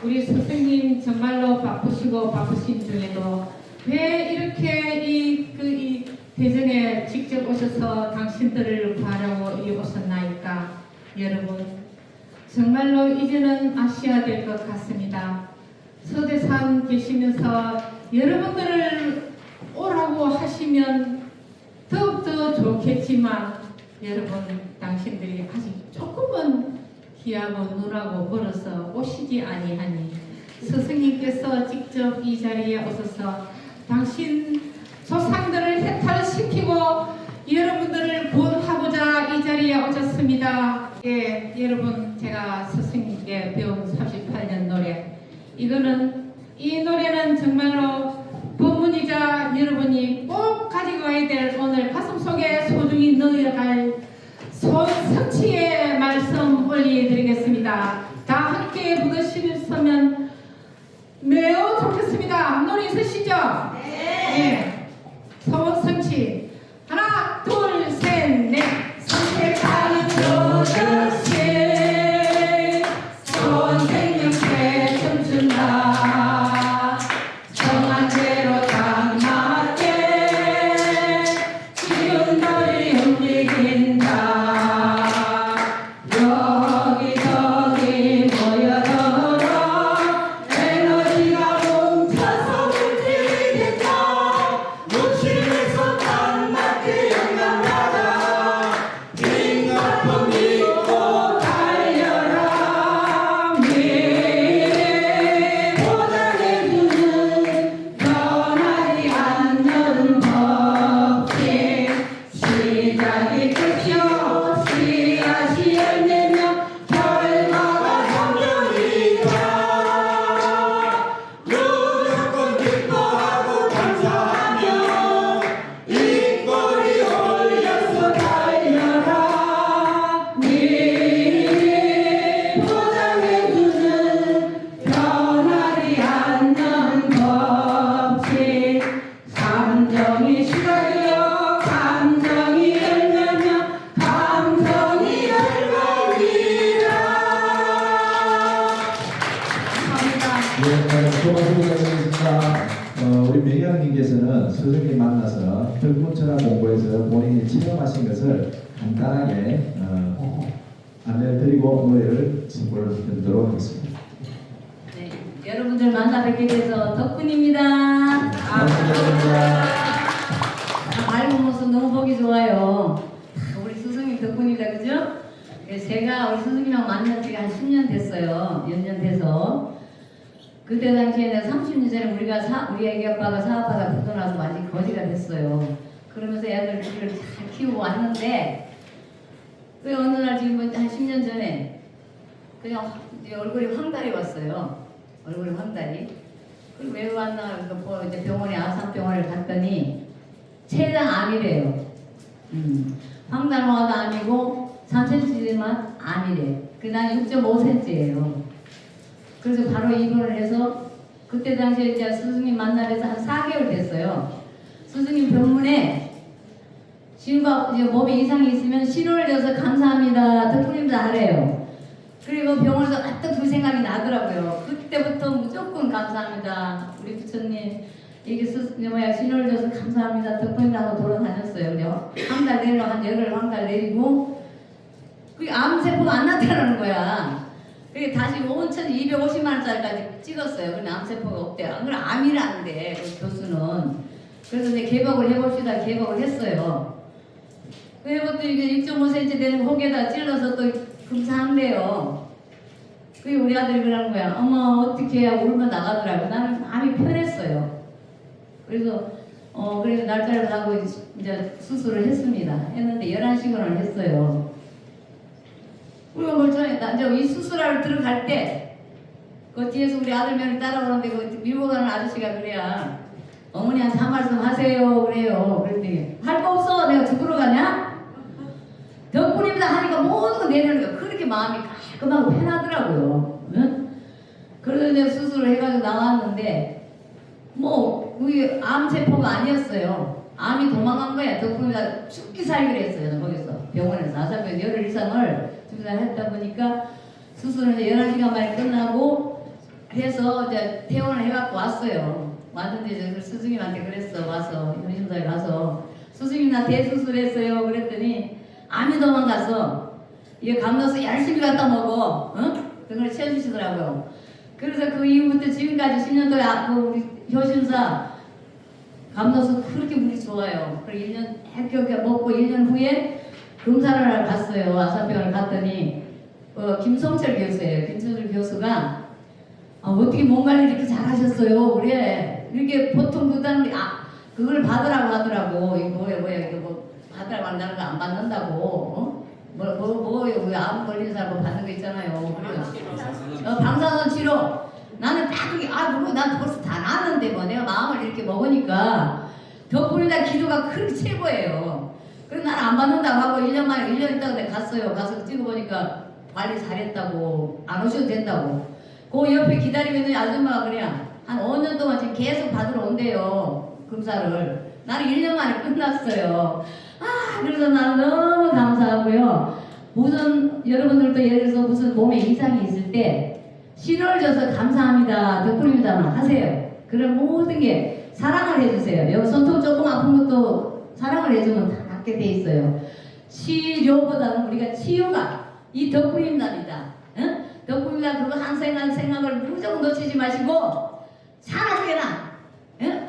우리 스승님 정말로 바쁘시고 바쁘신 중에도 왜 이렇게 이 대전에 직접 오셔서 당신들을 구하려고 오셨나이까? 여러분 정말로 이제는 아셔야 될 것 같습니다. 서대산 계시면서 여러분들을 오라고 하시면 더욱더 좋겠지만 여러분 당신들이 아직 조금은 귀하고 눈하고 멀어서 오시지 아니하니 스승님께서 직접 이 자리에 오셔서 당신 조상들을 해탈시키고 여러분들을 구원하고자 이 자리에 오셨습니다. 예, 여러분 제가 스승님께 배운 38년 노래 이 노래는 정말로 본문이자 여러분이 꼭 가지고 가야 될 오늘 가슴속에 소중히 넣어갈 성취의 말씀 올려드리겠습니다. 다 함께 부르시면 매우 좋겠습니다. 노래 있으시죠? 네. 소원 성취 하나 둘 셋 넷 선택하는 조정신 소원 생명체 춤춘다 정한 대로 딱 맞게 기운 널리 움직인다 여기저기 모여들어 에너지가 뭉쳐서 물질이 된다 무심에서 딱 맞게 영감받아 인간품 믿고 달려라 미래 보장해주는 변하지 않는 법칙 시작이 끝이요 씨앗이 열매며 결과가 성령이다 무조건 기뻐하고 감사하며 인꼬리 올려서 달려라 미리 보장해주는 변하지 않는 법칙 감정이 시작이요 감정이 열매며 감정이 열매이라 감사합니다. 네, 수고하셨습니다. 우리 명양님께서는 스승님 만나서 덕분처럼 공부해서 본인이 체험하신 것을 간단하게 안내드리고 노래를 선물을 드리도록 하겠습니다. 네, 여러분들 만나 뵙게 돼서 덕분입니다. 감사합니다. 밝은 모습 너무 보기 좋아요. 우리 스승님 덕분이다, 그죠? 그래서 제가 우리 스승님하고 만난 지가 한 10년 됐어요. 몇 년 돼서. 그때 당시에는 30년 전에 우리 애기 아빠가 사업하다 부도나서 완전히 거지가 됐어요. 그러면서 애들 우리를 잘 키우고 왔는데, 왜 어느 날 지금 한 10년 전에 그냥 이제 얼굴이 황달이 왔어요. 얼굴이 황달이. 그리고 왜 왔나, 그러니까 이제 병원에, 아산병원을 갔더니, 췌장 암이래요. 황달화도 암이고 3cm지만 암이래. 난 6.5cm예요. 그래서 바로 입원을 해서 그때 당시에 이제 스승님 만나면서 한 4개월 됐어요. 스승님 병문에 지금과 이제 몸에 이상이 있으면 신호를 줘서 감사합니다. 덕분입니다 하래요. 그리고 병원에서 아또 그 생각이 나더라고요. 그때부터 무조건 감사합니다. 우리 부처님 이게 신호를 줘서 감사합니다. 덕분입니다 하고 돌아다녔어요. 한 달 내려 한 열흘 한 달 내리고 그게 암세포가 안 나타나는 거야. 그게 다시 5,250만 원짜리까지 찍었어요. 근데 암세포가 없대요. 그럼 암이라는데 그 교수는. 그래서 이제 개복을 해봅시다. 개복을 했어요. 그리고 또 이게 6.5cm 되는 혹에다 찔러서 또 검사한대요. 그게 우리 아들이 그러는 거야. 어머 어떻게 해야 울면 나가더라고. 나는 마음이 편했어요. 그래서 그래서 날짜를 가고 이제 수술을 했습니다. 했는데 11시간을 했어요. 그리고 멀쩡해. 이제 이 수술하러 들어갈 때, 그 뒤에서 우리 아들 며느리 따라오는데, 그 밀고 가는 아저씨가 그래야, 어머니한테 한 말씀 하세요. 그래요. 그랬더니, 할 거 없어. 내가 죽으러 가냐? 덕분입니다 하니까 모든 거 내려는 거 그렇게 마음이 깔끔하고 편하더라고요. 응? 그래서 이제 수술을 해가지고 나왔는데 뭐 우리 암세포가 아니었어요. 암이 도망간 거야. 덕분입니다 죽기 살기를 했어요. 거기서 병원에서 아사병 열흘 이상을 주사를 했다 보니까 수술은 이제 11시간 만에 끝나고 해서 이제 퇴원을 해갖고 왔어요. 왔는데 이제 스승님한테 그랬어. 와서 현심사에 가서 스승님 나 대수술했어요. 그랬더니 암이 도망가서 이게 감나서 열심히 갖다 먹어. 응? 그걸 채워주시더라고요. 그래서 그 이후부터 지금까지 10년 동안 우리 효심사 감나서 그렇게 물이 좋아요. 그리고 1년 해결 먹고 1년 후에 검사를 갔어요. 아산병원을 갔더니 김성철 교수예요. 김성철 교수가 어떻게 몸 관리 이렇게 잘하셨어요? 그래 이렇게 보통 그다음에 그걸 받으라고 하더라고. 이거 뭐야 이거 뭐 받으라고 한다는 거 안 받는다고. 어? 뭐요? 왜암 걸리는 사람 뭐 받는 거 있잖아요. 그래요. 방사선 치료. 나는 딱 그게 그거 난 벌써 다 나았는데 뭐 내가 마음을 이렇게 먹으니까 덕분에 기도가 그렇게 최고예요. 그래서 나는 안 받는다고 하고 1년 만에 1년 있다가 내가 갔어요. 가서 찍어보니까 관리 잘했다고 안 오셔도 된다고. 그 옆에 기다리고 있는 아줌마가 그냥 한 5년 동안 지금 계속 받으러 온대요. 검사를. 나는 1년 만에 끝났어요. 그래서 나는 너무 감사하고요. 무슨 여러분들도 예를 들어서 무슨 몸에 이상이 있을 때 신호를 줘서 감사합니다, 덕분입니다만 하세요. 그런 모든 게 사랑을 해주세요. 여기 손톱 조금 아픈 것도 사랑을 해주면 다 낫게 돼 있어요. 치료보다는 우리가 치유가 이 덕분입니다. 응? 덕분입니다. 그거 한 생각을 무조건 놓치지 마시고 살아계나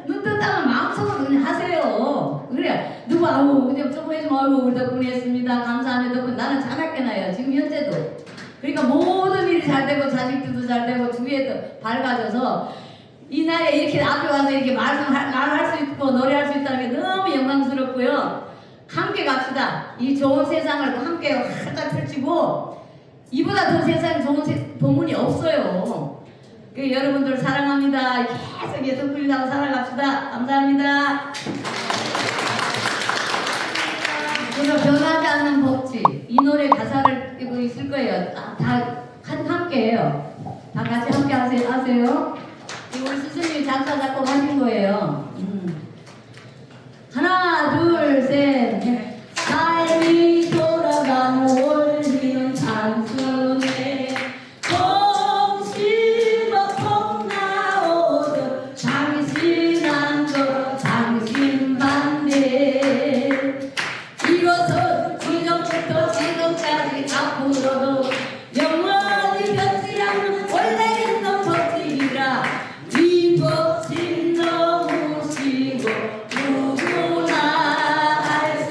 눈 떴다면 마음속으로 그냥 하세요. 그래 누구 그냥 조금 해주면 우리 덕분에 했습니다. 감사합니다. 덕분 나는 잘할게나요. 지금 현재도. 그러니까 모든 일이 잘 되고 자식들도 잘 되고 주위에도 밝아져서 이 나이에 이렇게 앞에 와서 이렇게 말할 수 있고 노래할 수 있다는 게 너무 영광스럽고요. 함께 갑시다. 이 좋은 세상을 함께 활짝 펼치고 이보다 더 세상에 좋은 본문이 없어요. 여러분들 사랑합니다. 계속 예수님하고 살아갑시다. 감사합니다. 그래서 변하지 않는 법칙. 이 노래 가사를 이거 있을 거예요. 다 함께해요. 다 같이 함께 하세요. 우리 스승님이 작사 작곡 하신 거예요. 하나 둘 셋 넷. 삶이 돌아가는 원리는 단순해. 앞으로도 영원히 변치 않는 원래 있는 법칙이라 이 법칙 너무 쉬고 누구나 알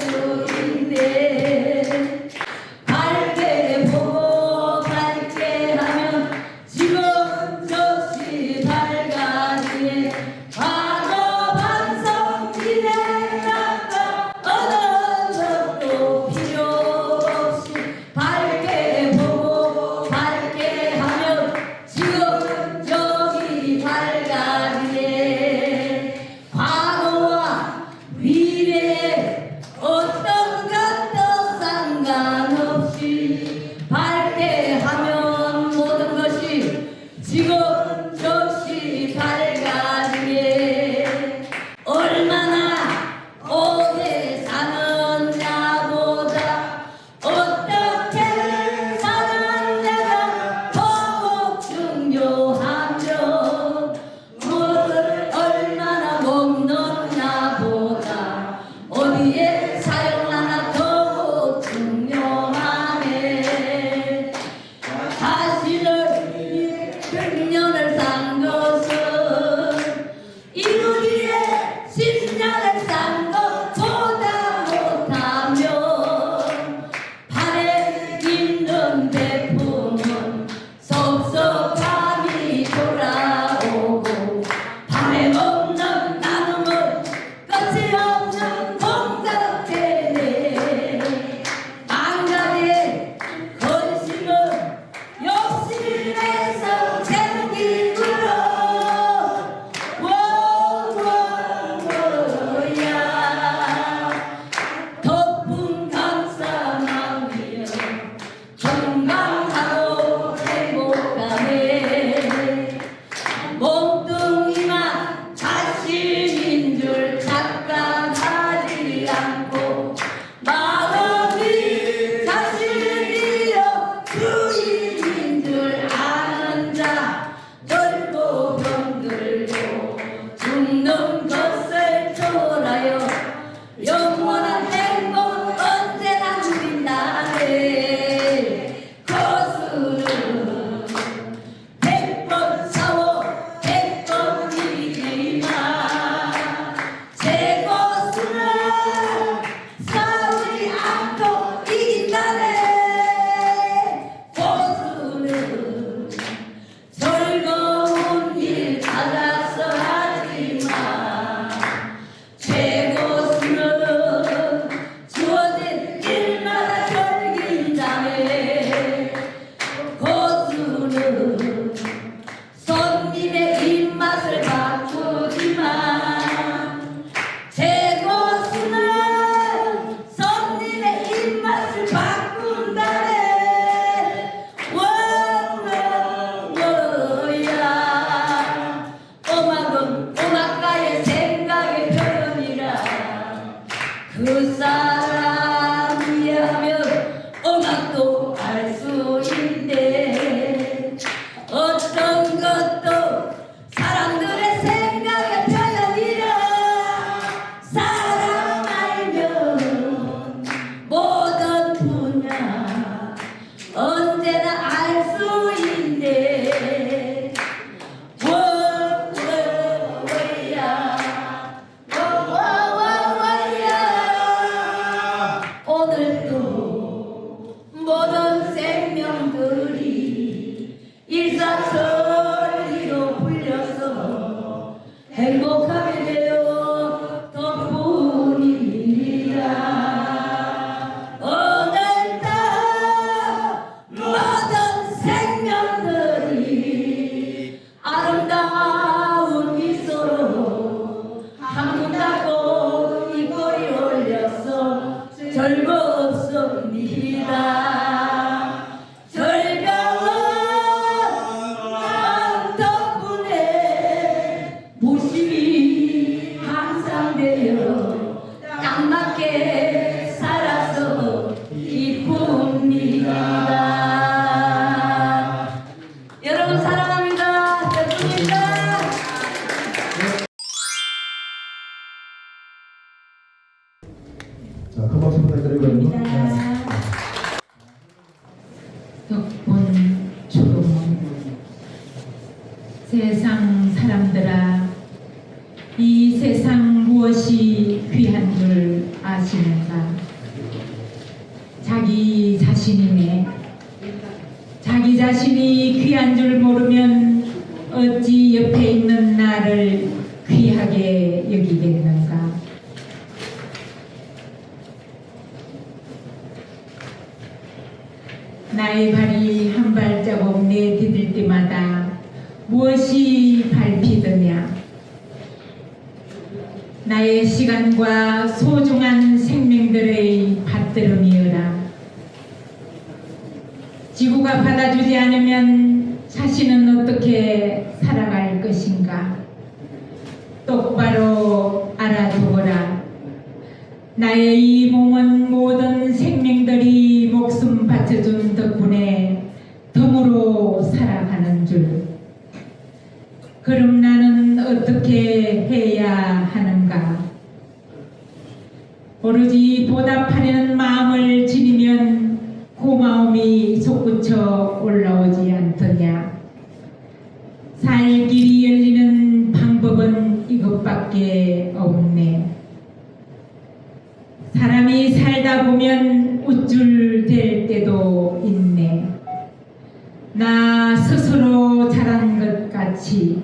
것도 알 수 있네. 어떤 것도 사람들의 생각에 편견이라. 사람 알면 모든 분야 언제나 알 수 있네. 오늘도 모든 생명들이 일사천리로 불려서 행복하게 되어 덕분이라. 오늘도 모든 생명들이 아름다운 미소로 한문하고 이꼬리 올려서 즐겁습니다. 즐거운 마음 덕분에 무심히 항상 되어 딱 맞게 살아서 기쁩니다. 여러분 사랑합니다. 대통입니다. 자, 큰 박수 부탁드리고요. 덕분 초롱. 세상 사람들아, 이 세상 무엇이 귀한 줄 아시는가? 자기 자신이네. 자기 자신이 귀한 줄 모르면 어찌 옆에 있는 나를 귀하게 여기겠는가? 나의 발이 한 발자국 내디딜 때마다 무엇이 밟히더냐? 나의 시간과 소중한 생명들의 받들음이여라. 지구가 받아주지 않으면 자신은 어떻게 살아갈 것인가? 똑바로 알아두거라. 나의 이 몸은 모든 생명들이 목숨 바쳐준 덕분에 덤으로 살아가는 줄. 그럼 나는 어떻게 해야 하는가? 오로지 보답하려는 마음을 지니면 고마움이 솟구쳐 올라오지 않더냐? 살 길이 열리는 방법은 이것밖에 없네. 사람이 살다 보면 우쭐될 때도 있네. 나 스스로 자란 것 같이.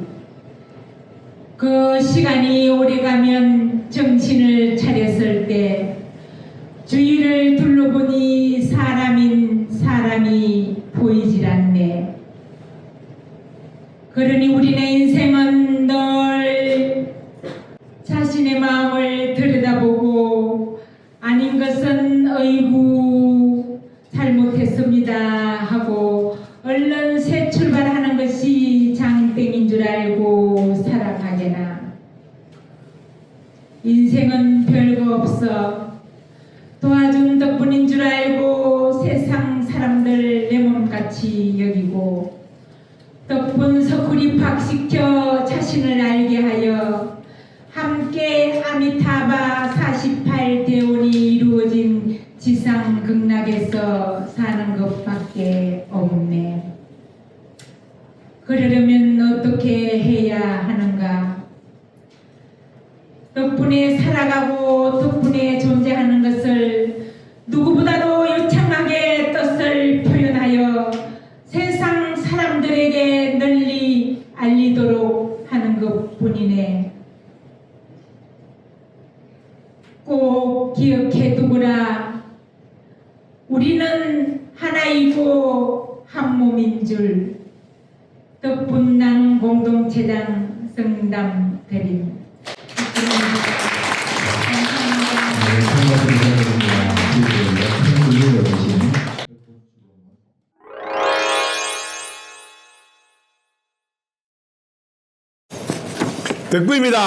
그 시간이 오래가면 정신을 차렸을 때 주위를 둘러보니 사람인 사람이 보이질 않네. 그러니 우리네 인생은 늘 자신의 마음을 들여다보고 아닌 것은 어이구 잘못했습니다 하고 얼른 새 출발하는 것이 장땡인 줄 알고 살아가게나. 인생은 별거 없어. 도와준 덕분인 줄 알고 세상 사람들 내 몸같이 여기고 덕분 서구리 박시켜 자신을 알게 하여 함께 아미타바 48대원이 이루어진 지상 극락에서 사는 것밖에 없네. 그러려면 어떻게 해야 하는가? 덕분에 살아가고 덕분에 존재하는 것을 누구보다도 유창하게 뜻을 표현하여 세상 사람들에게 널리 알리도록 하는 것뿐이네. 꼭 기억해 두거라. 우리는 하나이고 한 몸인 줄. 덕분 나눔 공동체장 성담 드림. 덕분입니다.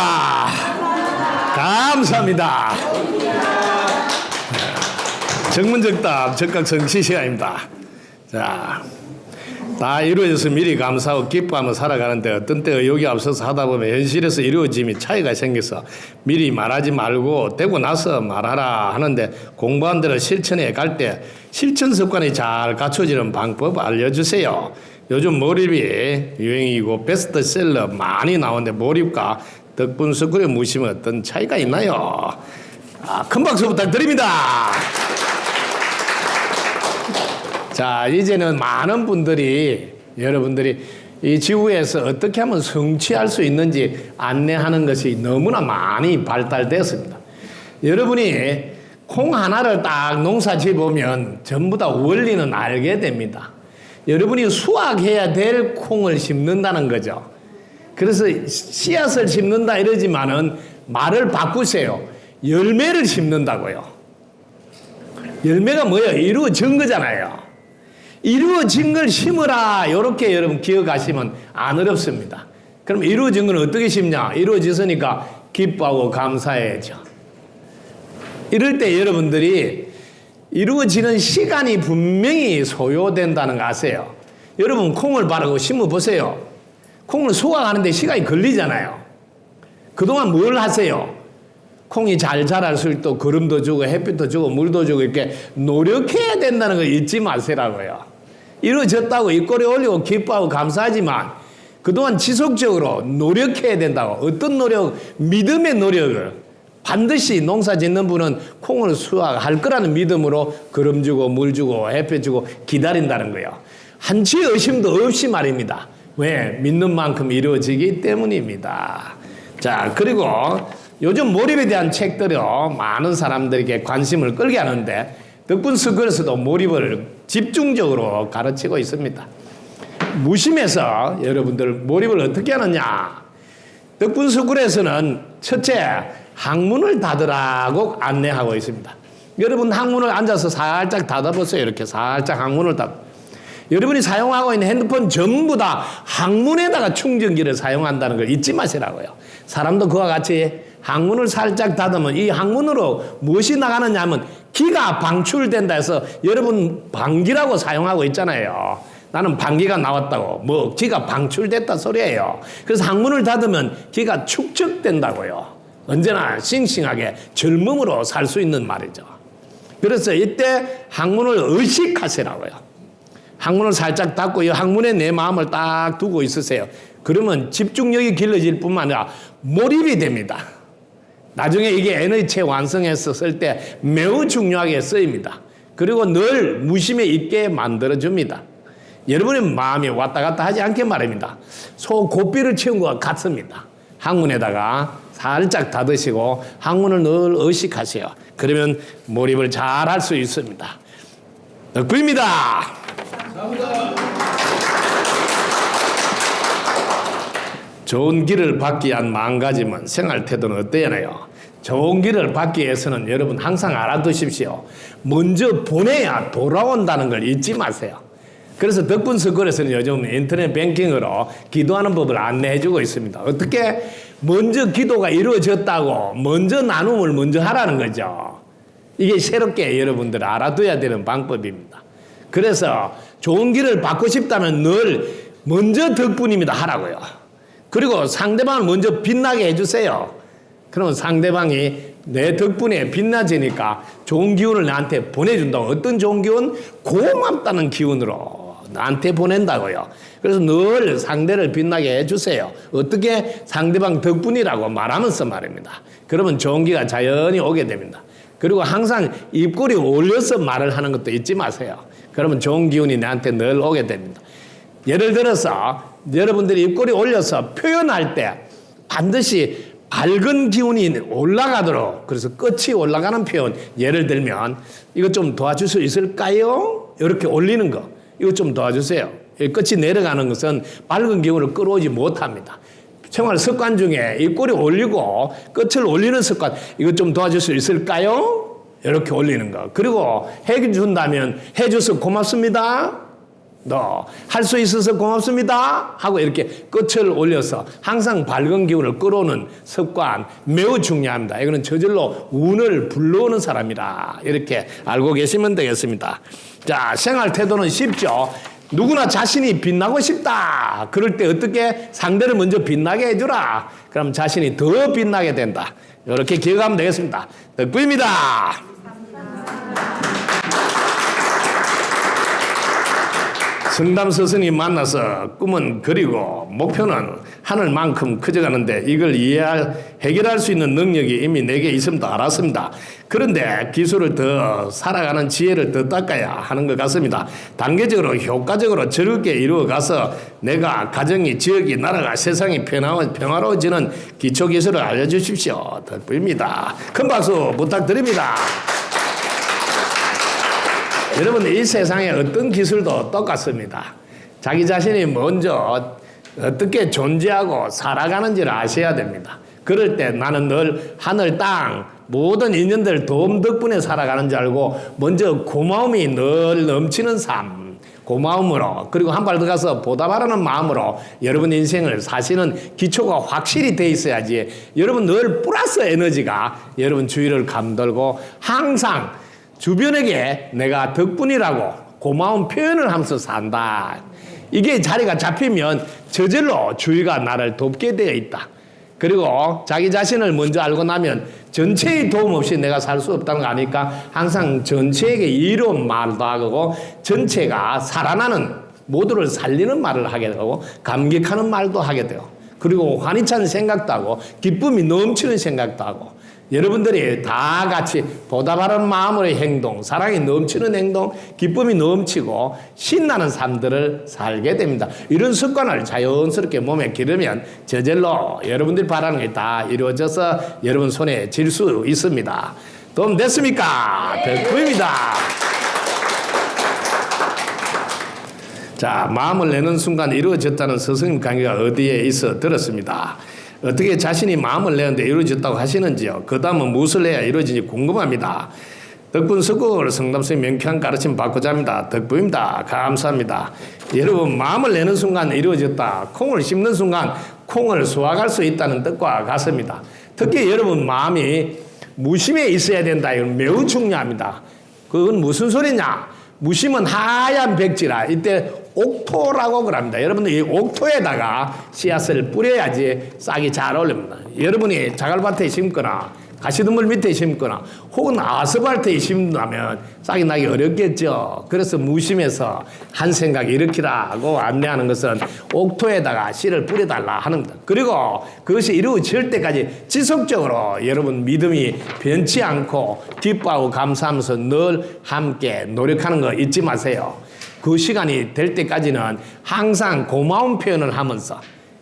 감사합니다. 정문적답 적각 성취 시간입니다. 자, 다 이루어져서 미리 감사하고 기뻐하며 살아가는데 어떤 때 의욕이 앞서서 하다 보면 현실에서 이루어짐이 차이가 생겨서 미리 말하지 말고 되고 나서 말하라 하는데 공부한 대로 실천해 갈 때 실천 습관이 잘 갖춰지는 방법 알려주세요. 요즘 몰입이 유행이고 베스트셀러 많이 나오는데 몰입과 덕분 스쿨의 무심은 어떤 차이가 있나요? 큰 박수 부탁드립니다. 자, 이제는 많은 분들이 여러분들이 이 지구에서 어떻게 하면 성취할 수 있는지 안내하는 것이 너무나 많이 발달되었습니다. 여러분이 콩 하나를 딱 농사 지어보면 전부 다 원리는 알게 됩니다. 여러분이 수확해야 될 콩을 심는다는 거죠. 그래서 씨앗을 심는다 이러지만은 말을 바꾸세요. 열매를 심는다고요. 열매가 뭐예요? 이루어진 거잖아요. 이루어진 걸 심으라. 이렇게 여러분 기억하시면 안 어렵습니다. 그럼 이루어진 건 어떻게 심냐? 이루어졌으니까 기뻐하고 감사해야죠. 이럴 때 여러분들이 이루어지는 시간이 분명히 소요된다는 거 아세요? 여러분 콩을 바르고 심어보세요. 콩을 수확하는데 시간이 걸리잖아요. 그동안 뭘 하세요? 콩이 잘 자랄 수 있도록 거름도 주고 햇빛도 주고 물도 주고 이렇게 노력해야 된다는 걸 잊지 마시라고요. 이루어졌다고 입꼬리 올리고 기뻐하고 감사하지만 그동안 지속적으로 노력해야 된다고. 어떤 노력? 믿음의 노력을. 반드시 농사 짓는 분은 콩을 수확할 거라는 믿음으로 거름 주고 물 주고 햇볕 주고 기다린다는 거예요. 한치의 의심도 없이 말입니다. 왜? 믿는 만큼 이루어지기 때문입니다. 자, 그리고 요즘 몰입에 대한 책들이요, 많은 사람들에게 관심을 끌게 하는데 덕분 스쿨에서도 몰입을 집중적으로 가르치고 있습니다. 무심해서 여러분들 몰입을 어떻게 하느냐? 덕분 스쿨에서는 첫째, 항문을 닫으라고 안내하고 있습니다. 여러분 항문을 앉아서 살짝 닫아보세요. 이렇게 살짝 항문을 닫아. 여러분이 사용하고 있는 핸드폰 전부 다 항문에다가 충전기를 사용한다는 걸 잊지 마시라고요. 사람도 그와 같이 항문을 살짝 닫으면 이 항문으로 무엇이 나가느냐 하면 기가 방출된다 해서 여러분 방귀라고 사용하고 있잖아요. 나는 방귀가 나왔다고. 뭐 기가 방출됐다 소리예요. 그래서 항문을 닫으면 기가 축적된다고요. 언제나 싱싱하게 젊음으로 살 수 있는 말이죠. 그래서 이때 항문을 의식하시라고요. 항문을 살짝 닫고 이 항문에 내 마음을 딱 두고 있으세요. 그러면 집중력이 길러질 뿐만 아니라 몰입이 됩니다. 나중에 이게 에너지체 완성해서 쓸 때 매우 중요하게 쓰입니다. 그리고 늘 무심에 있게 만들어줍니다. 여러분의 마음이 왔다 갔다 하지 않게 말입니다. 소 고삐를 채운 것과 같습니다. 항문에다가 살짝 닫으시고 항문을 늘 의식하세요. 그러면 몰입을 잘 할 수 있습니다. 덕구입니다. 좋은 길을 받기 위한 마음가짐은 생활 태도는 어떠냐요? 좋은 길을 받기 위해서는 여러분 항상 알아두십시오. 먼저 보내야 돌아온다는 걸 잊지 마세요. 그래서 덕분 스쿨에서는 요즘 인터넷 뱅킹으로 기도하는 법을 안내해주고 있습니다. 어떻게? 먼저 기도가 이루어졌다고 먼저 나눔을 먼저 하라는 거죠. 이게 새롭게 여러분들 알아둬야 되는 방법입니다. 그래서 좋은 길을 받고 싶다면 늘 먼저 덕분입니다 하라고요. 그리고 상대방을 먼저 빛나게 해주세요. 그러면 상대방이 내 덕분에 빛나지니까 좋은 기운을 나한테 보내준다고. 어떤 좋은 기운? 고맙다는 기운으로 나한테 보낸다고요. 그래서 늘 상대를 빛나게 해주세요. 어떻게? 상대방 덕분이라고 말하면서 말입니다. 그러면 좋은 기가 자연히 오게 됩니다. 그리고 항상 입꼬리 올려서 말을 하는 것도 잊지 마세요. 그러면 좋은 기운이 나한테 늘 오게 됩니다. 예를 들어서 여러분들이 입꼬리 올려서 표현할 때 반드시 밝은 기운이 올라가도록, 그래서 끝이 올라가는 표현, 예를 들면 이것 좀 도와줄 수 있을까요? 이렇게 올리는 거, 이것 좀 도와주세요. 끝이 내려가는 것은 밝은 기운을 끌어오지 못합니다. 생활 습관 중에 입꼬리 올리고 끝을 올리는 습관, 이것 좀 도와줄 수 있을까요? 이렇게 올리는 거. 그리고 해준다면 해줘서 고맙습니다. 너 할 수 있어서 고맙습니다 하고 이렇게 끝을 올려서 항상 밝은 기운을 끌어오는 습관 매우 중요합니다. 이거는 저절로 운을 불러오는 사람이라 이렇게 알고 계시면 되겠습니다. 자, 생활 태도는 쉽죠. 누구나 자신이 빛나고 싶다. 그럴 때 어떻게 상대를 먼저 빛나게 해주라. 그럼 자신이 더 빛나게 된다. 이렇게 기억하면 되겠습니다. 덕구입니다. 성담 스승님 만나서 꿈은 그리고 목표는 하늘만큼 커져가는데 이걸 해결할 수 있는 능력이 이미 내게 있음도 알았습니다. 그런데 기술을 더 살아가는 지혜를 더 닦아야 하는 것 같습니다. 단계적으로 효과적으로 즐겁게 이루어가서 내가 가정이 지역이 나라가 세상이 평화로워지는 기초기술을 알려주십시오. 덕분입니다. 큰 박수 부탁드립니다. 여러분 이 세상에 어떤 기술도 똑같습니다. 자기 자신이 먼저 어떻게 존재하고 살아가는지를 아셔야 됩니다. 그럴 때 나는 늘 하늘 땅 모든 인연들 도움 덕분에 살아가는 줄 알고 먼저 고마움이 늘 넘치는 삶 고마움으로 그리고 한 발 더 가서 보답하라는 마음으로 여러분 인생을 사시는 기초가 확실히 돼 있어야지 여러분 늘 플러스 에너지가 여러분 주위를 감돌고 항상 주변에게 내가 덕분이라고 고마운 표현을 하면서 산다. 이게 자리가 잡히면 저절로 주위가 나를 돕게 되어 있다. 그리고 자기 자신을 먼저 알고 나면 전체의 도움 없이 내가 살 수 없다는 거 아니까 항상 전체에게 이로운 말도 하고 전체가 살아나는 모두를 살리는 말을 하게 되고 감격하는 말도 하게 되고 그리고 환희 찬 생각도 하고 기쁨이 넘치는 생각도 하고 여러분들이 다 같이 보답하는 마음으로의 행동, 사랑이 넘치는 행동, 기쁨이 넘치고 신나는 삶들을 살게 됩니다. 이런 습관을 자연스럽게 몸에 기르면 저절로 여러분들이 바라는 게 다 이루어져서 여러분 손에 쥘 수 있습니다. 도움 됐습니까? 덕분입니다. 자, 마음을 내는 순간 이루어졌다는 스승님 강의가 어디에 있어 들었습니다. 어떻게 자신이 마음을 내는데 이루어졌다고 하시는지요? 그 다음은 무엇을 해야 이루어지는지 궁금합니다. 덕분 석고를 성담스님 명쾌한 가르침 받고자 합니다. 덕분입니다. 감사합니다. 여러분 마음을 내는 순간 이루어졌다. 콩을 심는 순간 콩을 수확할 수 있다는 뜻과 같습니다. 특히 여러분 마음이 무심에 있어야 된다. 이건 매우 중요합니다. 그건 무슨 소리냐? 무심은 하얀 백지라 이때 옥토라고 그럽니다. 여러분들 이 옥토에다가 씨앗을 뿌려야지 싹이 잘 올립니다. 여러분이 자갈밭에 심거나 가시덤불 밑에 심거나 혹은 아스팔트에 심다면 싹이 나기 어렵겠죠. 그래서 무심해서 한 생각 일으키라고 안내하는 것은 옥토에다가 씨를 뿌려달라 하는 겁니다. 그리고 그것이 이루어질 때까지 지속적으로 여러분 믿음이 변치 않고 기뻐하고 감사하면서 늘 함께 노력하는 거 잊지 마세요. 그 시간이 될 때까지는 항상 고마운 표현을 하면서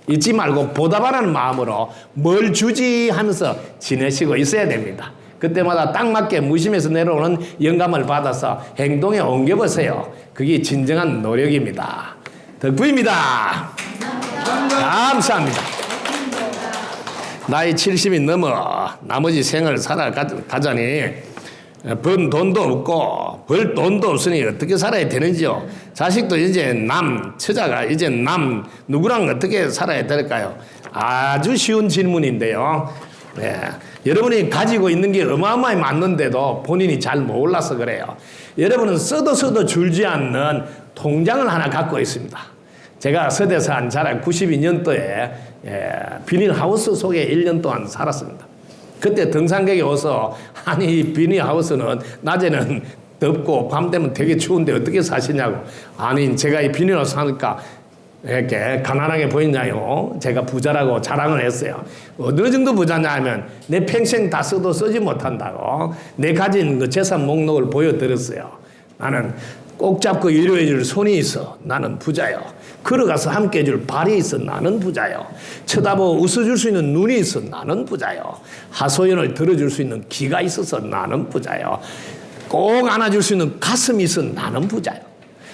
잊지 말고 보답하라는 마음으로 뭘 주지 하면서 지내시고 있어야 됩니다. 그때마다 딱 맞게 무심에서 내려오는 영감을 받아서 행동에 옮겨보세요. 그게 진정한 노력입니다. 덕분입니다. 감사합니다. 나이 70이 넘어 나머지 생을 살아가자니 번 돈도 없고 벌 돈도 없으니 어떻게 살아야 되는지요? 자식도 이제 처자가 이제 누구랑 어떻게 살아야 될까요? 아주 쉬운 질문인데요. 네. 여러분이 가지고 있는 게 어마어마히 많는데도 본인이 잘 몰라서 그래요. 여러분은 써도 줄지 않는 통장을 하나 갖고 있습니다. 제가 서대에서 한 자락 92년도에 비닐하우스 속에 1년 동안 살았습니다. 그때 등산객이 와서 아니 비닐하우스는 낮에는 덥고 밤 되면 되게 추운데 어떻게 사시냐고. 아니 제가 이 비닐하우스 사니까 이렇게 가난하게 보이냐요. 제가 부자라고 자랑을 했어요. 어느 정도 부자냐 하면 내 평생 다 써도 쓰지 못한다고 내 가진 그 재산 목록을 보여드렸어요. 나는 꼭 잡고 위로해 줄 손이 있어. 나는 부자요. 걸어가서 함께 해줄 발이 있어. 나는 부자요. 쳐다보고 웃어줄 수 있는 눈이 있어. 나는 부자요. 하소연을 들어줄 수 있는 귀가 있어서 나는 부자요. 꼭 안아줄 수 있는 가슴이 있어. 나는 부자요.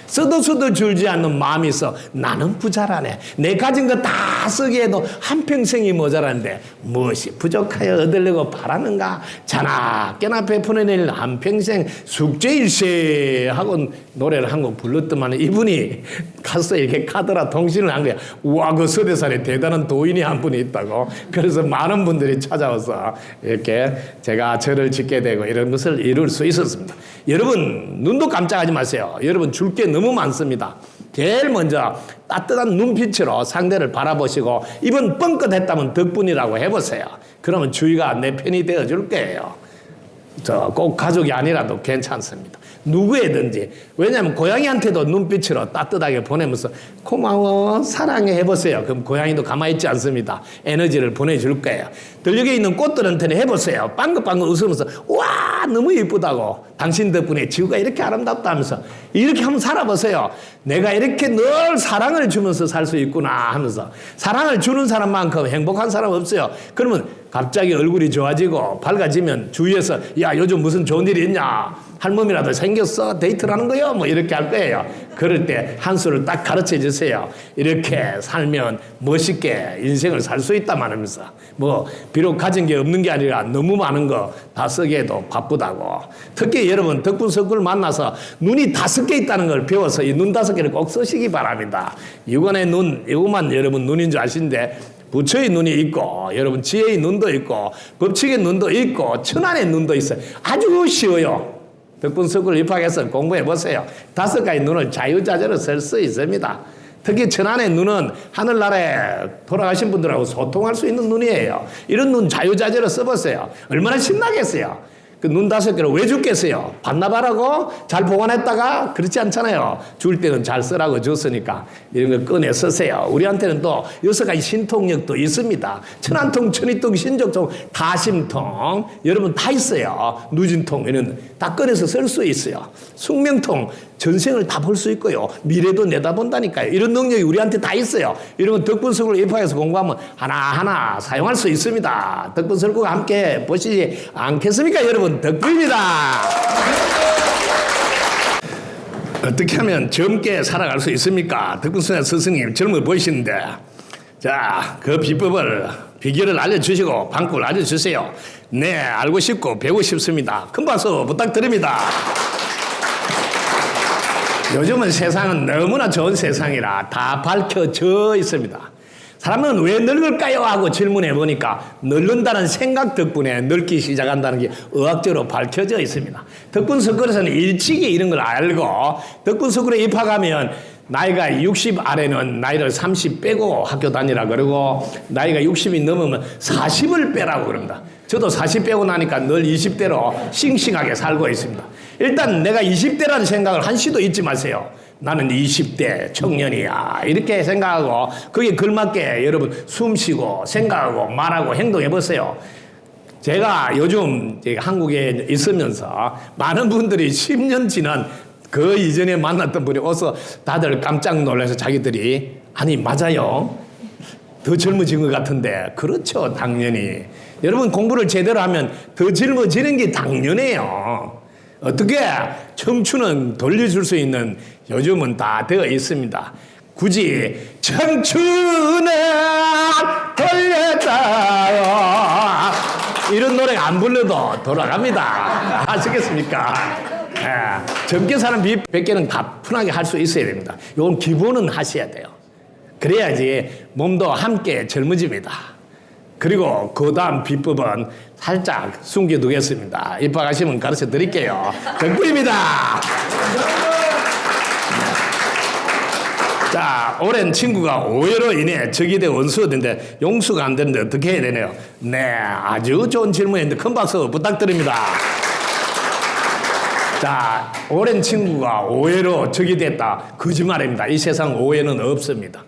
써도 줄지 않는 마음이 있어. 나는 부자라네. 내 가진 거 다 쓰기에도 한평생이 모자란데 무엇이 부족하여 얻으려고 바라는가. 자나깨나 베푸는 일 한평생 숙제일세 하고 노래를 한 곡 불렀더만 이분이 가서 이렇게 카드라 통신을 한 거야. 우와, 그 서대산에 대단한 도인이 한 분이 있다고. 그래서 많은 분들이 찾아와서 이렇게 제가 절을 짓게 되고 이런 것을 이룰 수 있었습니다. 여러분, 눈도 깜짝하지 마세요. 여러분, 줄 게 너무 많습니다. 제일 먼저 따뜻한 눈빛으로 상대를 바라보시고 이번 뻥끗했다면 덕분이라고 해보세요. 그러면 주위가 내 편이 되어줄 거예요. 꼭 가족이 아니라도 괜찮습니다. 누구에든지. 왜냐하면 고양이한테도 눈빛으로 따뜻하게 보내면서 고마워, 사랑해 해보세요. 그럼 고양이도 가만히 있지 않습니다. 에너지를 보내줄 거예요. 들녘에 있는 꽃들한테는 해보세요. 빵긋빵긋 웃으면서 와, 너무 이쁘다고. 당신 덕분에 지구가 이렇게 아름답다 하면서 이렇게 한번 살아보세요. 내가 이렇게 늘 사랑을 주면서 살 수 있구나 하면서. 사랑을 주는 사람만큼 행복한 사람 없어요. 그러면 갑자기 얼굴이 좋아지고 밝아지면 주위에서 야, 요즘 무슨 좋은 일이 있냐, 할멈이라도 생겼어, 데이트를 하는 거요, 뭐 이렇게 할 거예요. 그럴 때 한 수를 딱 가르쳐 주세요. 이렇게 살면 멋있게 인생을 살 수 있다 말하면서, 뭐 비록 가진 게 없는 게 아니라 너무 많은 거 다 쓰기에도 바쁘다고. 특히 여러분, 덕분 석굴 만나서 눈이 5개 있다는 걸 배워서 이 눈 5개를 꼭 쓰시기 바랍니다. 육안의 눈, 이것만 여러분 눈인 줄 아시는데 부처의 눈이 있고, 여러분 지혜의 눈도 있고, 법칙의 눈도 있고, 천안의 눈도 있어요. 아주 쉬워요. 덕분 석굴 입학해서 공부해 보세요. 5가지 눈을 자유자재로 쓸 수 있습니다. 특히 천안의 눈은 하늘나라에 돌아가신 분들하고 소통할 수 있는 눈이에요. 이런 눈 자유자재로 써보세요. 얼마나 신나겠어요. 그 눈 5개를 왜 줬겠어요? 반납하라고 잘 보관했다가 그렇지 않잖아요. 줄 때는 잘 쓰라고 줬으니까 이런 거 꺼내 쓰세요. 우리한테는 또 6가지 신통력도 있습니다. 천안통, 천이통, 신족통, 다심통, 여러분 다 있어요. 누진통 이런 다 꺼내서 쓸 수 있어요. 숙명통, 전생을 다 볼 수 있고요. 미래도 내다본다니까요. 이런 능력이 우리한테 다 있어요. 이런 덕분석을 입학해서 공부하면 하나하나 사용할 수 있습니다. 덕분석과 함께 보시지 않겠습니까? 여러분, 덕분입니다. 어떻게 하면 젊게 살아갈 수 있습니까? 덕분석 스승님 젊어 보이시는데, 자, 그 비결을 알려주시고 방법을 알려주세요. 네, 알고 싶고 배우고 싶습니다. 큰 박수 부탁드립니다. 요즘은 세상은 너무나 좋은 세상이라 다 밝혀져 있습니다. 사람은 왜 늙을까요? 하고 질문해 보니까 늙는다는 생각 덕분에 늙기 시작한다는 게 의학적으로 밝혀져 있습니다. 덕분석굴에서는 일찍이 이런 걸 알고 덕분석굴에 입학하면 나이가 60 아래는 나이를 30 빼고 학교 다니라 그러고, 나이가 60이 넘으면 40을 빼라고 그럽니다. 저도 40 빼고 나니까 늘 20대로 싱싱하게 살고 있습니다. 일단 내가 20대라는 생각을 한시도 잊지 마세요. 나는 20대 청년이야, 이렇게 생각하고 거기에 걸맞게 여러분 숨 쉬고 생각하고 말하고 행동해 보세요. 제가 요즘 한국에 있으면서 많은 분들이 10년 지난 그 이전에 만났던 분이 와서 다들 깜짝 놀라서 자기들이 아니 맞아요, 더 젊어진 것 같은데. 그렇죠, 당연히. 여러분, 공부를 제대로 하면 더 젊어지는 게 당연해요. 어떻게 청춘은 돌려줄 수 있는 요즘은 다 되어 있습니다. 굳이 청춘은 돌렸다 이런 노래 안 불러도 돌아갑니다. 아시겠습니까? 젊게 사는 비 100개는 가뿐하게 할 수 있어야 됩니다. 이건 기본은 하셔야 돼요. 그래야지 몸도 함께 젊어집니다. 그리고 그 다음 비법은 살짝 숨겨두겠습니다. 입학하시면 가르쳐 드릴게요. 덕분입니다. 자, 오랜 친구가 오해로 인해 적이 돼 원수가 됐는데 용서가 안 되는데 어떻게 해야 되나요? 네, 아주 좋은 질문인데 큰 박수 부탁드립니다. 자, 오랜 친구가 오해로 적이 됐다. 거짓말입니다. 이 세상 오해는 없습니다.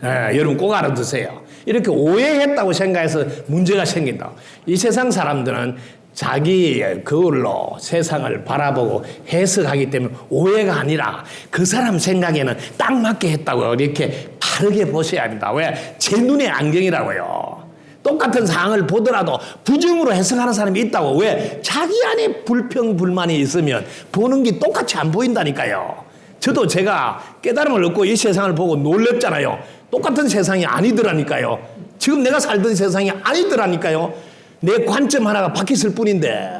여러분 꼭 알아두세요. 이렇게 오해했다고 생각해서 문제가 생긴다. 이 세상 사람들은 자기 거울로 세상을 바라보고 해석하기 때문에 오해가 아니라 그 사람 생각에는 딱 맞게 했다고 이렇게 바르게 보셔야 합니다. 왜? 제 눈의 안경이라고요. 똑같은 상황을 보더라도 부정으로 해석하는 사람이 있다고. 왜? 자기 안에 불평, 불만이 있으면 보는 게 똑같이 안 보인다니까요. 저도 제가 깨달음을 얻고 이 세상을 보고 놀랬잖아요. 똑같은 세상이 아니더라니까요. 지금 내가 살던 세상이 아니더라니까요. 내 관점 하나가 바뀌었을 뿐인데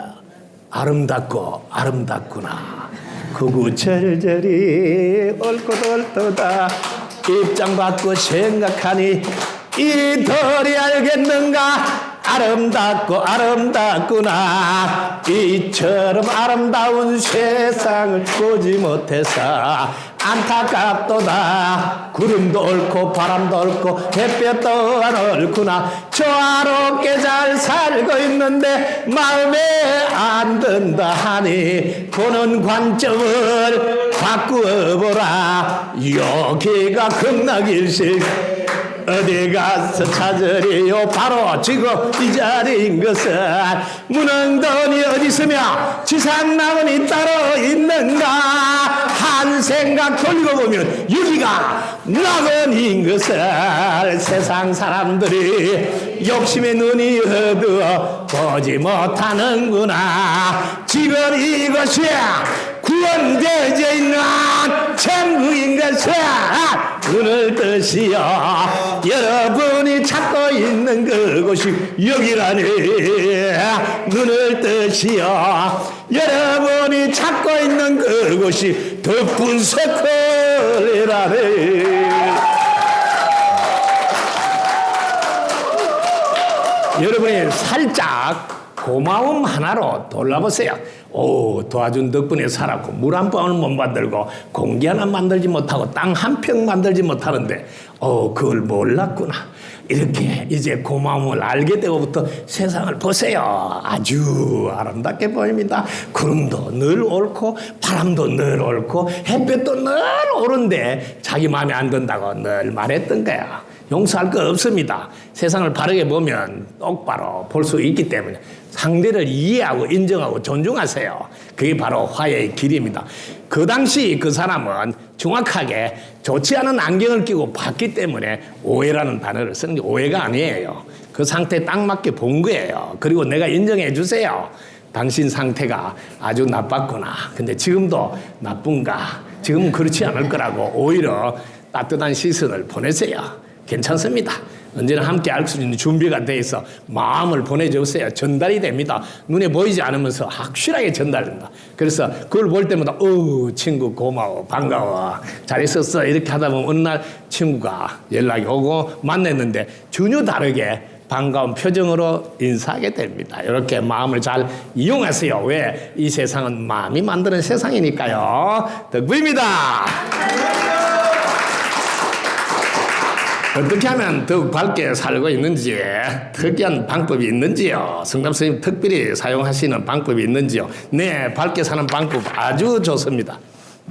아름답고 아름답구나. 구구절절이 옳고 옳도다. 입장 바꾸고 생각하니 이덜이 알겠는가. 아름답고 아름답구나. 이처럼 아름다운 세상을 보지 못해서 안타깝도다. 구름도 옳고 바람도 옳고 햇볕 또한 옳구나. 조화롭게 잘 살고 있는데 마음에 안 든다 하니 보는 관점을 바꾸어 보라. 여기가 극락일세 어디 가서 찾으리요. 바로 지금 이 자리인 것은 무능돈이 어디 있으며 지상낙원이 따로 있는가. 한 생각 돌리고 보면 여기가 낙원인 것을 세상 사람들이 욕심의 눈이 어두워 보지 못하는구나. 지금 이것이야 구원되어 있는 천국인 것을 눈을 뜨시어 여러분이 찾고 있는 그곳이 여기라니. 눈을 뜨시어 여러분이 찾고 있는 그곳이 덕분 서클이라니. 여러분이 살짝 고마움 하나로 돌아보세요. 오, 도와준 덕분에 살았고 물 한 방울 못 만들고 공기 하나 만들지 못하고 땅 한 평 만들지 못하는데 그걸 몰랐구나. 이렇게 이제 고마움을 알게 되고부터 세상을 보세요. 아주 아름답게 보입니다. 구름도 늘 옳고 바람도 늘 옳고 햇볕도 늘 옳은데 자기 마음에 안 든다고 늘 말했던 거야. 용서할 거 없습니다. 세상을 바르게 보면 똑바로 볼 수 있기 때문에 상대를 이해하고 인정하고 존중하세요. 그게 바로 화해의 길입니다. 그 당시 그 사람은 정확하게 좋지 않은 안경을 끼고 봤기 때문에 오해라는 단어를 쓴 게 오해가 아니에요. 그 상태에 딱 맞게 본 거예요. 그리고 내가 인정해 주세요. 당신 상태가 아주 나빴구나. 근데 지금도 나쁜가? 지금은 그렇지 않을 거라고 오히려 따뜻한 시선을 보내세요. 괜찮습니다. 언제나 함께 할 수 있는 준비가 돼 있어 마음을 보내주세요. 전달이 됩니다. 눈에 보이지 않으면서 확실하게 전달된다. 그래서 그걸 볼 때마다 친구 고마워 반가워 잘 있었어 이렇게 하다 보면 어느 날 친구가 연락이 오고 만났는데 전혀 다르게 반가운 표정으로 인사하게 됩니다. 이렇게 마음을 잘 이용하세요. 왜? 이 세상은 마음이 만드는 세상이니까요. 덕분입니다. 어떻게 하면 더욱 밝게 살고 있는지 특이한 방법이 있는지요. 성담 스님 특별히 사용하시는 방법이 있는지요. 네, 밝게 사는 방법 아주 좋습니다.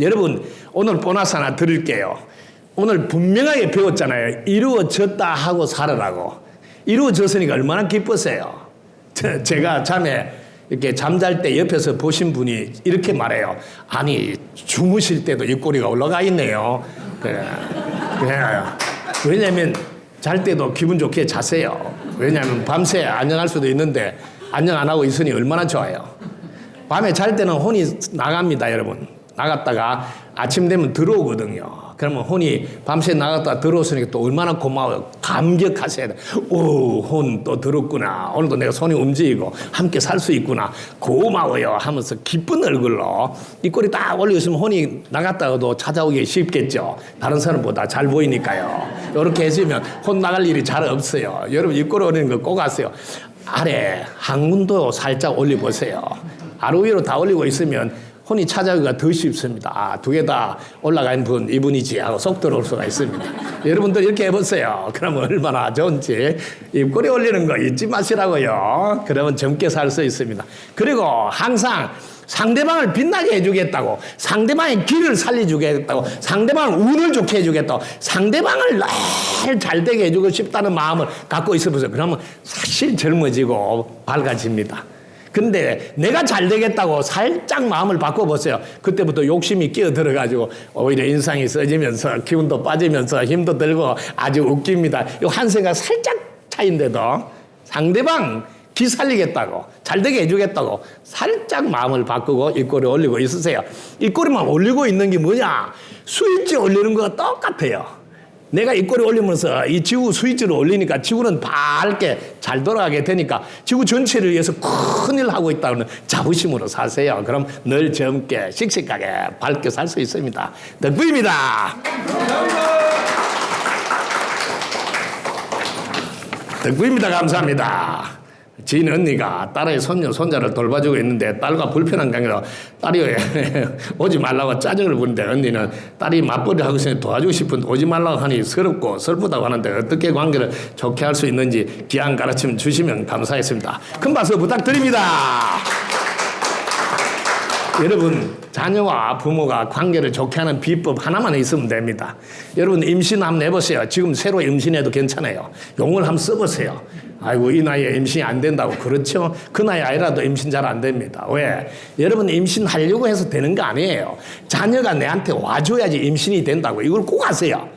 여러분 오늘 보너스 하나 드릴게요. 오늘 분명하게 배웠잖아요. 이루어졌다 하고 살으라고. 이루어졌으니까 얼마나 기쁘세요. 제가 잠에 이렇게 잠잘 때 옆에서 보신 분이 이렇게 말해요. 아니 주무실 때도 입꼬리가 올라가 있네요. 그래요. 왜냐하면 잘 때도 기분 좋게 자세요. 왜냐하면 밤새 안녕할 수도 있는데 안녕 안 하고 있으니 얼마나 좋아요. 밤에 잘 때는 혼이 나갑니다, 여러분. 나갔다가 아침 되면 들어오거든요. 그러면 혼이 밤새 나갔다가 들어오시니까 또 얼마나 고마워요. 감격하셔야 돼. 오, 혼 또 들었구나. 오늘도 내가 손이 움직이고 함께 살 수 있구나. 고마워요 하면서 기쁜 얼굴로 입꼬리 딱 올리시면 혼이 나갔다가도 찾아오기 쉽겠죠. 다른 사람보다 잘 보이니까요. 이렇게 해주면 혼 나갈 일이 잘 없어요. 여러분 입꼬리 올리는 거 꼭 하세요. 아래 항문도 살짝 올려보세요. 아래 위로 다 올리고 있으면 혼이 찾아오기가 더 쉽습니다. 두 개 다 올라간 분 이분이지 하고 속 들어올 수가 있습니다. 여러분들 이렇게 해보세요. 그러면 얼마나 좋은지. 입꼬리 올리는 거 잊지 마시라고요. 그러면 젊게 살 수 있습니다. 그리고 항상 상대방을 빛나게 해주겠다고, 상대방의 길을 살려주겠다고, 상대방을 운을 좋게 해주겠다고, 상대방을 늘 잘 되게 해주고 싶다는 마음을 갖고 있어보세요. 그러면 사실 젊어지고 밝아집니다. 근데 내가 잘 되겠다고 살짝 마음을 바꿔보세요. 그때부터 욕심이 끼어들어가지고 오히려 인상이 써지면서 기운도 빠지면서 힘도 들고 아주 웃깁니다. 이 한 생각 살짝 차인데도 상대방 기 살리겠다고, 잘되게 해주겠다고 살짝 마음을 바꾸고 입꼬리 올리고 있으세요. 입꼬리만 올리고 있는 게 뭐냐? 스위치 올리는 거와 똑같아요. 내가 입꼬리 올리면서 이 지구 스위치를 올리니까 지구는 밝게 잘 돌아가게 되니까 지구 전체를 위해서 큰일 하고 있다는 자부심으로 사세요. 그럼 늘 젊게 씩씩하게 밝게 살 수 있습니다. 덕분입니다. 덕분입니다. 감사합니다. 지인 언니가 딸의 손녀, 손자를 돌봐주고 있는데 딸과 불편한 관계로 딸이 오지 말라고 짜증을 부는데 언니는 딸이 맞벌이 하고 있으니 도와주고 싶은데 오지 말라고 하니 서럽고 슬프다고 하는데 어떻게 관계를 좋게 할 수 있는지 귀한 가르침 주시면 감사하겠습니다. 큰 박수 부탁드립니다. 여러분, 자녀와 부모가 관계를 좋게 하는 비법 하나만 있으면 됩니다. 여러분, 임신 한번 해보세요. 지금 새로 임신해도 괜찮아요. 용을 한번 써보세요. 아이고, 이 나이에 임신이 안 된다고. 그렇죠? 그 나이 아니라도 임신 잘 안 됩니다. 왜? 여러분, 임신하려고 해서 되는 거 아니에요. 자녀가 내한테 와줘야지 임신이 된다고. 이걸 꼭 아세요.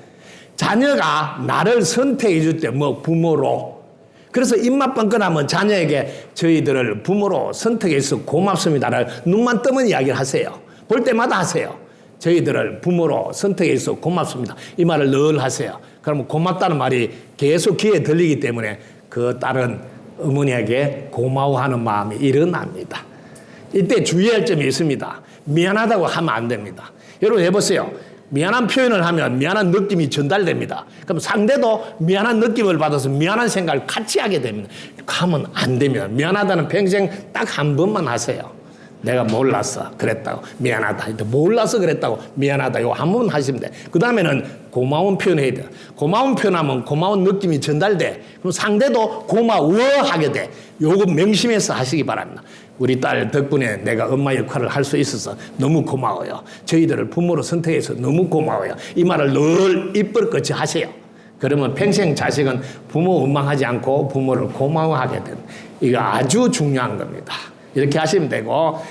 자녀가 나를 선택해 줄 때 뭐 부모로. 그래서 입맛 뻔뻔하면 자녀에게 저희들을 부모로 선택해서 고맙습니다를 눈만 뜨면 이야기를 하세요. 볼 때마다 하세요. 저희들을 부모로 선택해서 고맙습니다. 이 말을 늘 하세요. 그러면 고맙다는 말이 계속 귀에 들리기 때문에 그 딸은 어머니에게 고마워하는 마음이 일어납니다. 이때 주의할 점이 있습니다. 미안하다고 하면 안 됩니다. 여러분 해보세요. 미안한 표현을 하면 미안한 느낌이 전달됩니다. 그럼 상대도 미안한 느낌을 받아서 미안한 생각을 같이 하게 됩니다. 하면 안 됩니다. 미안하다는 평생 딱 한 번만 하세요. 내가 몰랐어 그랬다고 미안하다. 몰라서 그랬다고 미안하다. 이거 한 번 하시면 돼. 그 다음에는 고마운 표현해야 돼. 고마운 표현하면 고마운 느낌이 전달돼. 그럼 상대도 고마워하게 돼. 요거 명심해서 하시기 바랍니다. 우리 딸 덕분에 내가 엄마 역할을 할 수 있어서 너무 고마워요. 저희들을 부모로 선택해서 너무 고마워요. 이 말을 늘 입버릇같이 하세요. 그러면 평생 자식은 부모 원망하지 않고 부모를 고마워하게 됩니다. 이거 아주 중요한 겁니다. 이렇게 하시면 되고,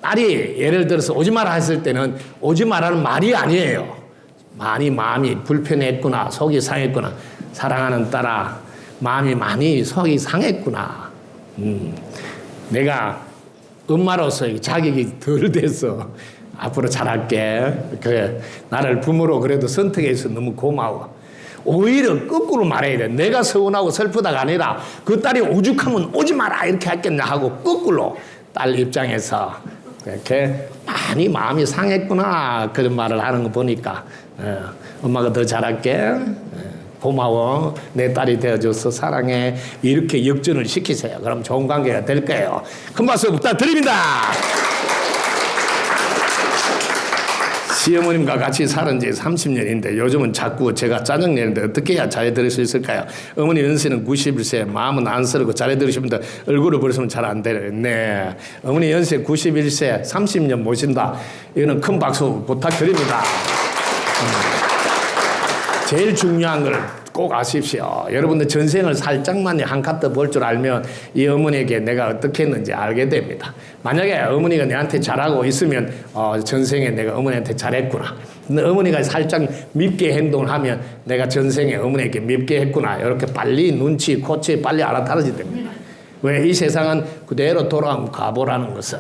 딸이 예를 들어서 오지 마라 했을 때는 오지 마라는 말이 아니에요. 많이 마음이 불편했구나, 속이 상했구나. 사랑하는 딸아, 마음이 많이 속이 상했구나. 내가 엄마로서 자격이 덜 돼서 앞으로 잘할게. 그래, 나를 부모로 그래도 선택해서 너무 고마워. 오히려 거꾸로 말해야 돼. 내가 서운하고 슬프다가 아니라 그 딸이 오죽하면 오지 마라 이렇게 했겠냐 하고 거꾸로 딸 입장에서 이렇게 많이 마음이 상했구나 그런 말을 하는 거 보니까 엄마가 더 잘할게. 고마워. 내 딸이 되어줘서 사랑해. 이렇게 역전을 시키세요. 그럼 좋은 관계가 될 거예요. 큰 박수 부탁드립니다. 시어머님과 같이 살은 지 30년인데 요즘은 자꾸 제가 짜증내는데 어떻게 해야 잘해드릴 수 있을까요? 어머니 연세는 91세, 마음은 안쓰럽고 잘해드리시면 얼굴을 보시면 잘 안 되네요. 네. 어머니 연세 91세, 30년 모신다. 이거는 큰 박수 부탁드립니다. 제일 중요한 걸 꼭 아십시오. 여러분들 전생을 살짝만 한 카트 볼 줄 알면 이 어머니에게 내가 어떻게 했는지 알게 됩니다. 만약에 어머니가 내한테 잘하고 있으면 전생에 내가 어머니한테 잘했구나. 근데 어머니가 살짝 밉게 행동을 하면 내가 전생에 어머니에게 밉게 했구나. 이렇게 빨리 눈치, 코치 빨리 알아떨어지게 됩니다. 왜? 이 세상은 그대로 돌아가면 가보라는 것을.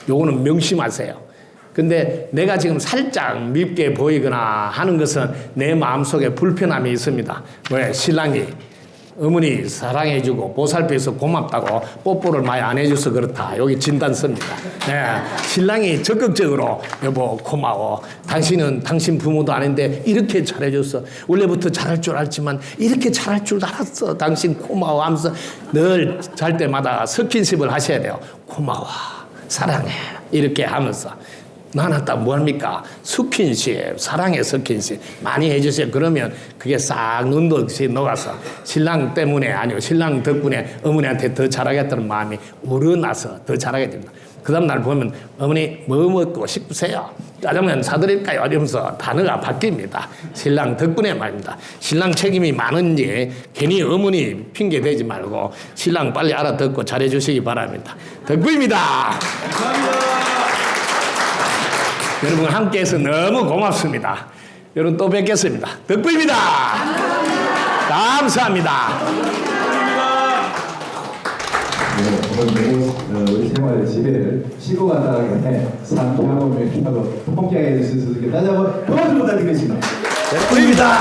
요거는 명심하세요. 근데 내가 지금 살짝 밉게 보이거나 하는 것은 내 마음속에 불편함이 있습니다. 왜? 신랑이 어머니 사랑해주고 보살펴서 고맙다고 뽀뽀를 많이 안 해줘서 그렇다. 여기 진단 씁니다. 네. 신랑이 적극적으로 여보 고마워. 당신은 당신 부모도 아닌데 이렇게 잘해줬어. 원래부터 잘할 줄 알지만 이렇게 잘할 줄 알았어. 당신 고마워 하면서 늘 잘 때마다 스킨십을 하셔야 돼요. 고마워. 사랑해. 이렇게 하면서. 나한테 뭐합니까? 스킨십, 사랑의 스킨십 많이 해주세요. 그러면 그게 싹 눈도 없이 녹아서 신랑 때문에 아니고 신랑 덕분에 어머니한테 더 잘하겠다는 마음이 우러나서 더 잘하게 됩니다. 그 다음 날 보면 어머니 뭐 먹고 싶으세요? 짜장면 사드릴까요? 이러면서 단어가 바뀝니다. 신랑 덕분에 말입니다. 신랑 책임이 많은지 괜히 어머니 핑계 대지 말고 신랑 빨리 알아듣고 잘해주시기 바랍니다. 덕분입니다. 감사합니다. 여러분 함께해서 너무 고맙습니다. 여러분 또 뵙겠습니다. 덕분입니다. 감사합니다. 오늘 우리 생활의 지배를 쉬고 간다기 때문에 상쾌하고 명쾌하고 통쾌하게 해주실 수 있게 다시 한번 박수 부탁드리겠습니다. 됐습니다.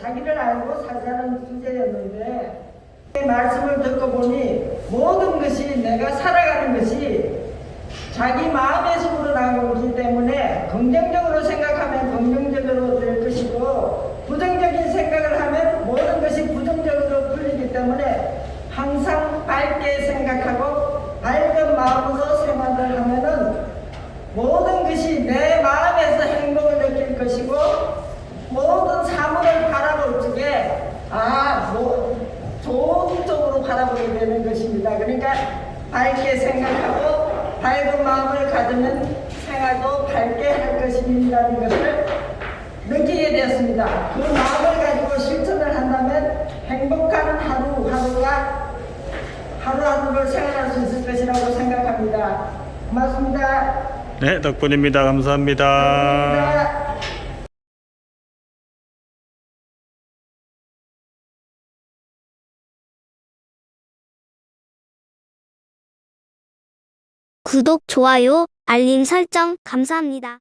자기를 알고 살자는 주제였는데 이 말씀을 듣고 보니 모든 것이 내가 살아가는 것이 자기 마음에서 우러나오기 때문에 긍정적으로 생각하면 긍정적으로 될 것이고 부정적인 생각을 하면 모든 것이 부정적으로 풀리기 때문에 항상 밝게 생각하고 밝은 마음으로 생활을 하면은 모든 것이 내 마음에서 행복을 느낄 것이고 모든 사물을 바라볼 적에 좋은 쪽으로 바라보게 되는 것입니다. 그러니까 밝게 생각하고 밝은 마음을 가지면 생활도 밝게 할 것입니다라는 것을 느끼게 되었습니다. 그 마음을 가지고 실천을 한다면 행복한 하루하루를 생활할 수 있을 것이라고 생각합니다. 고맙습니다. 네, 덕분입니다. 감사합니다. 감사합니다. 구독, 좋아요, 알림 설정 감사합니다.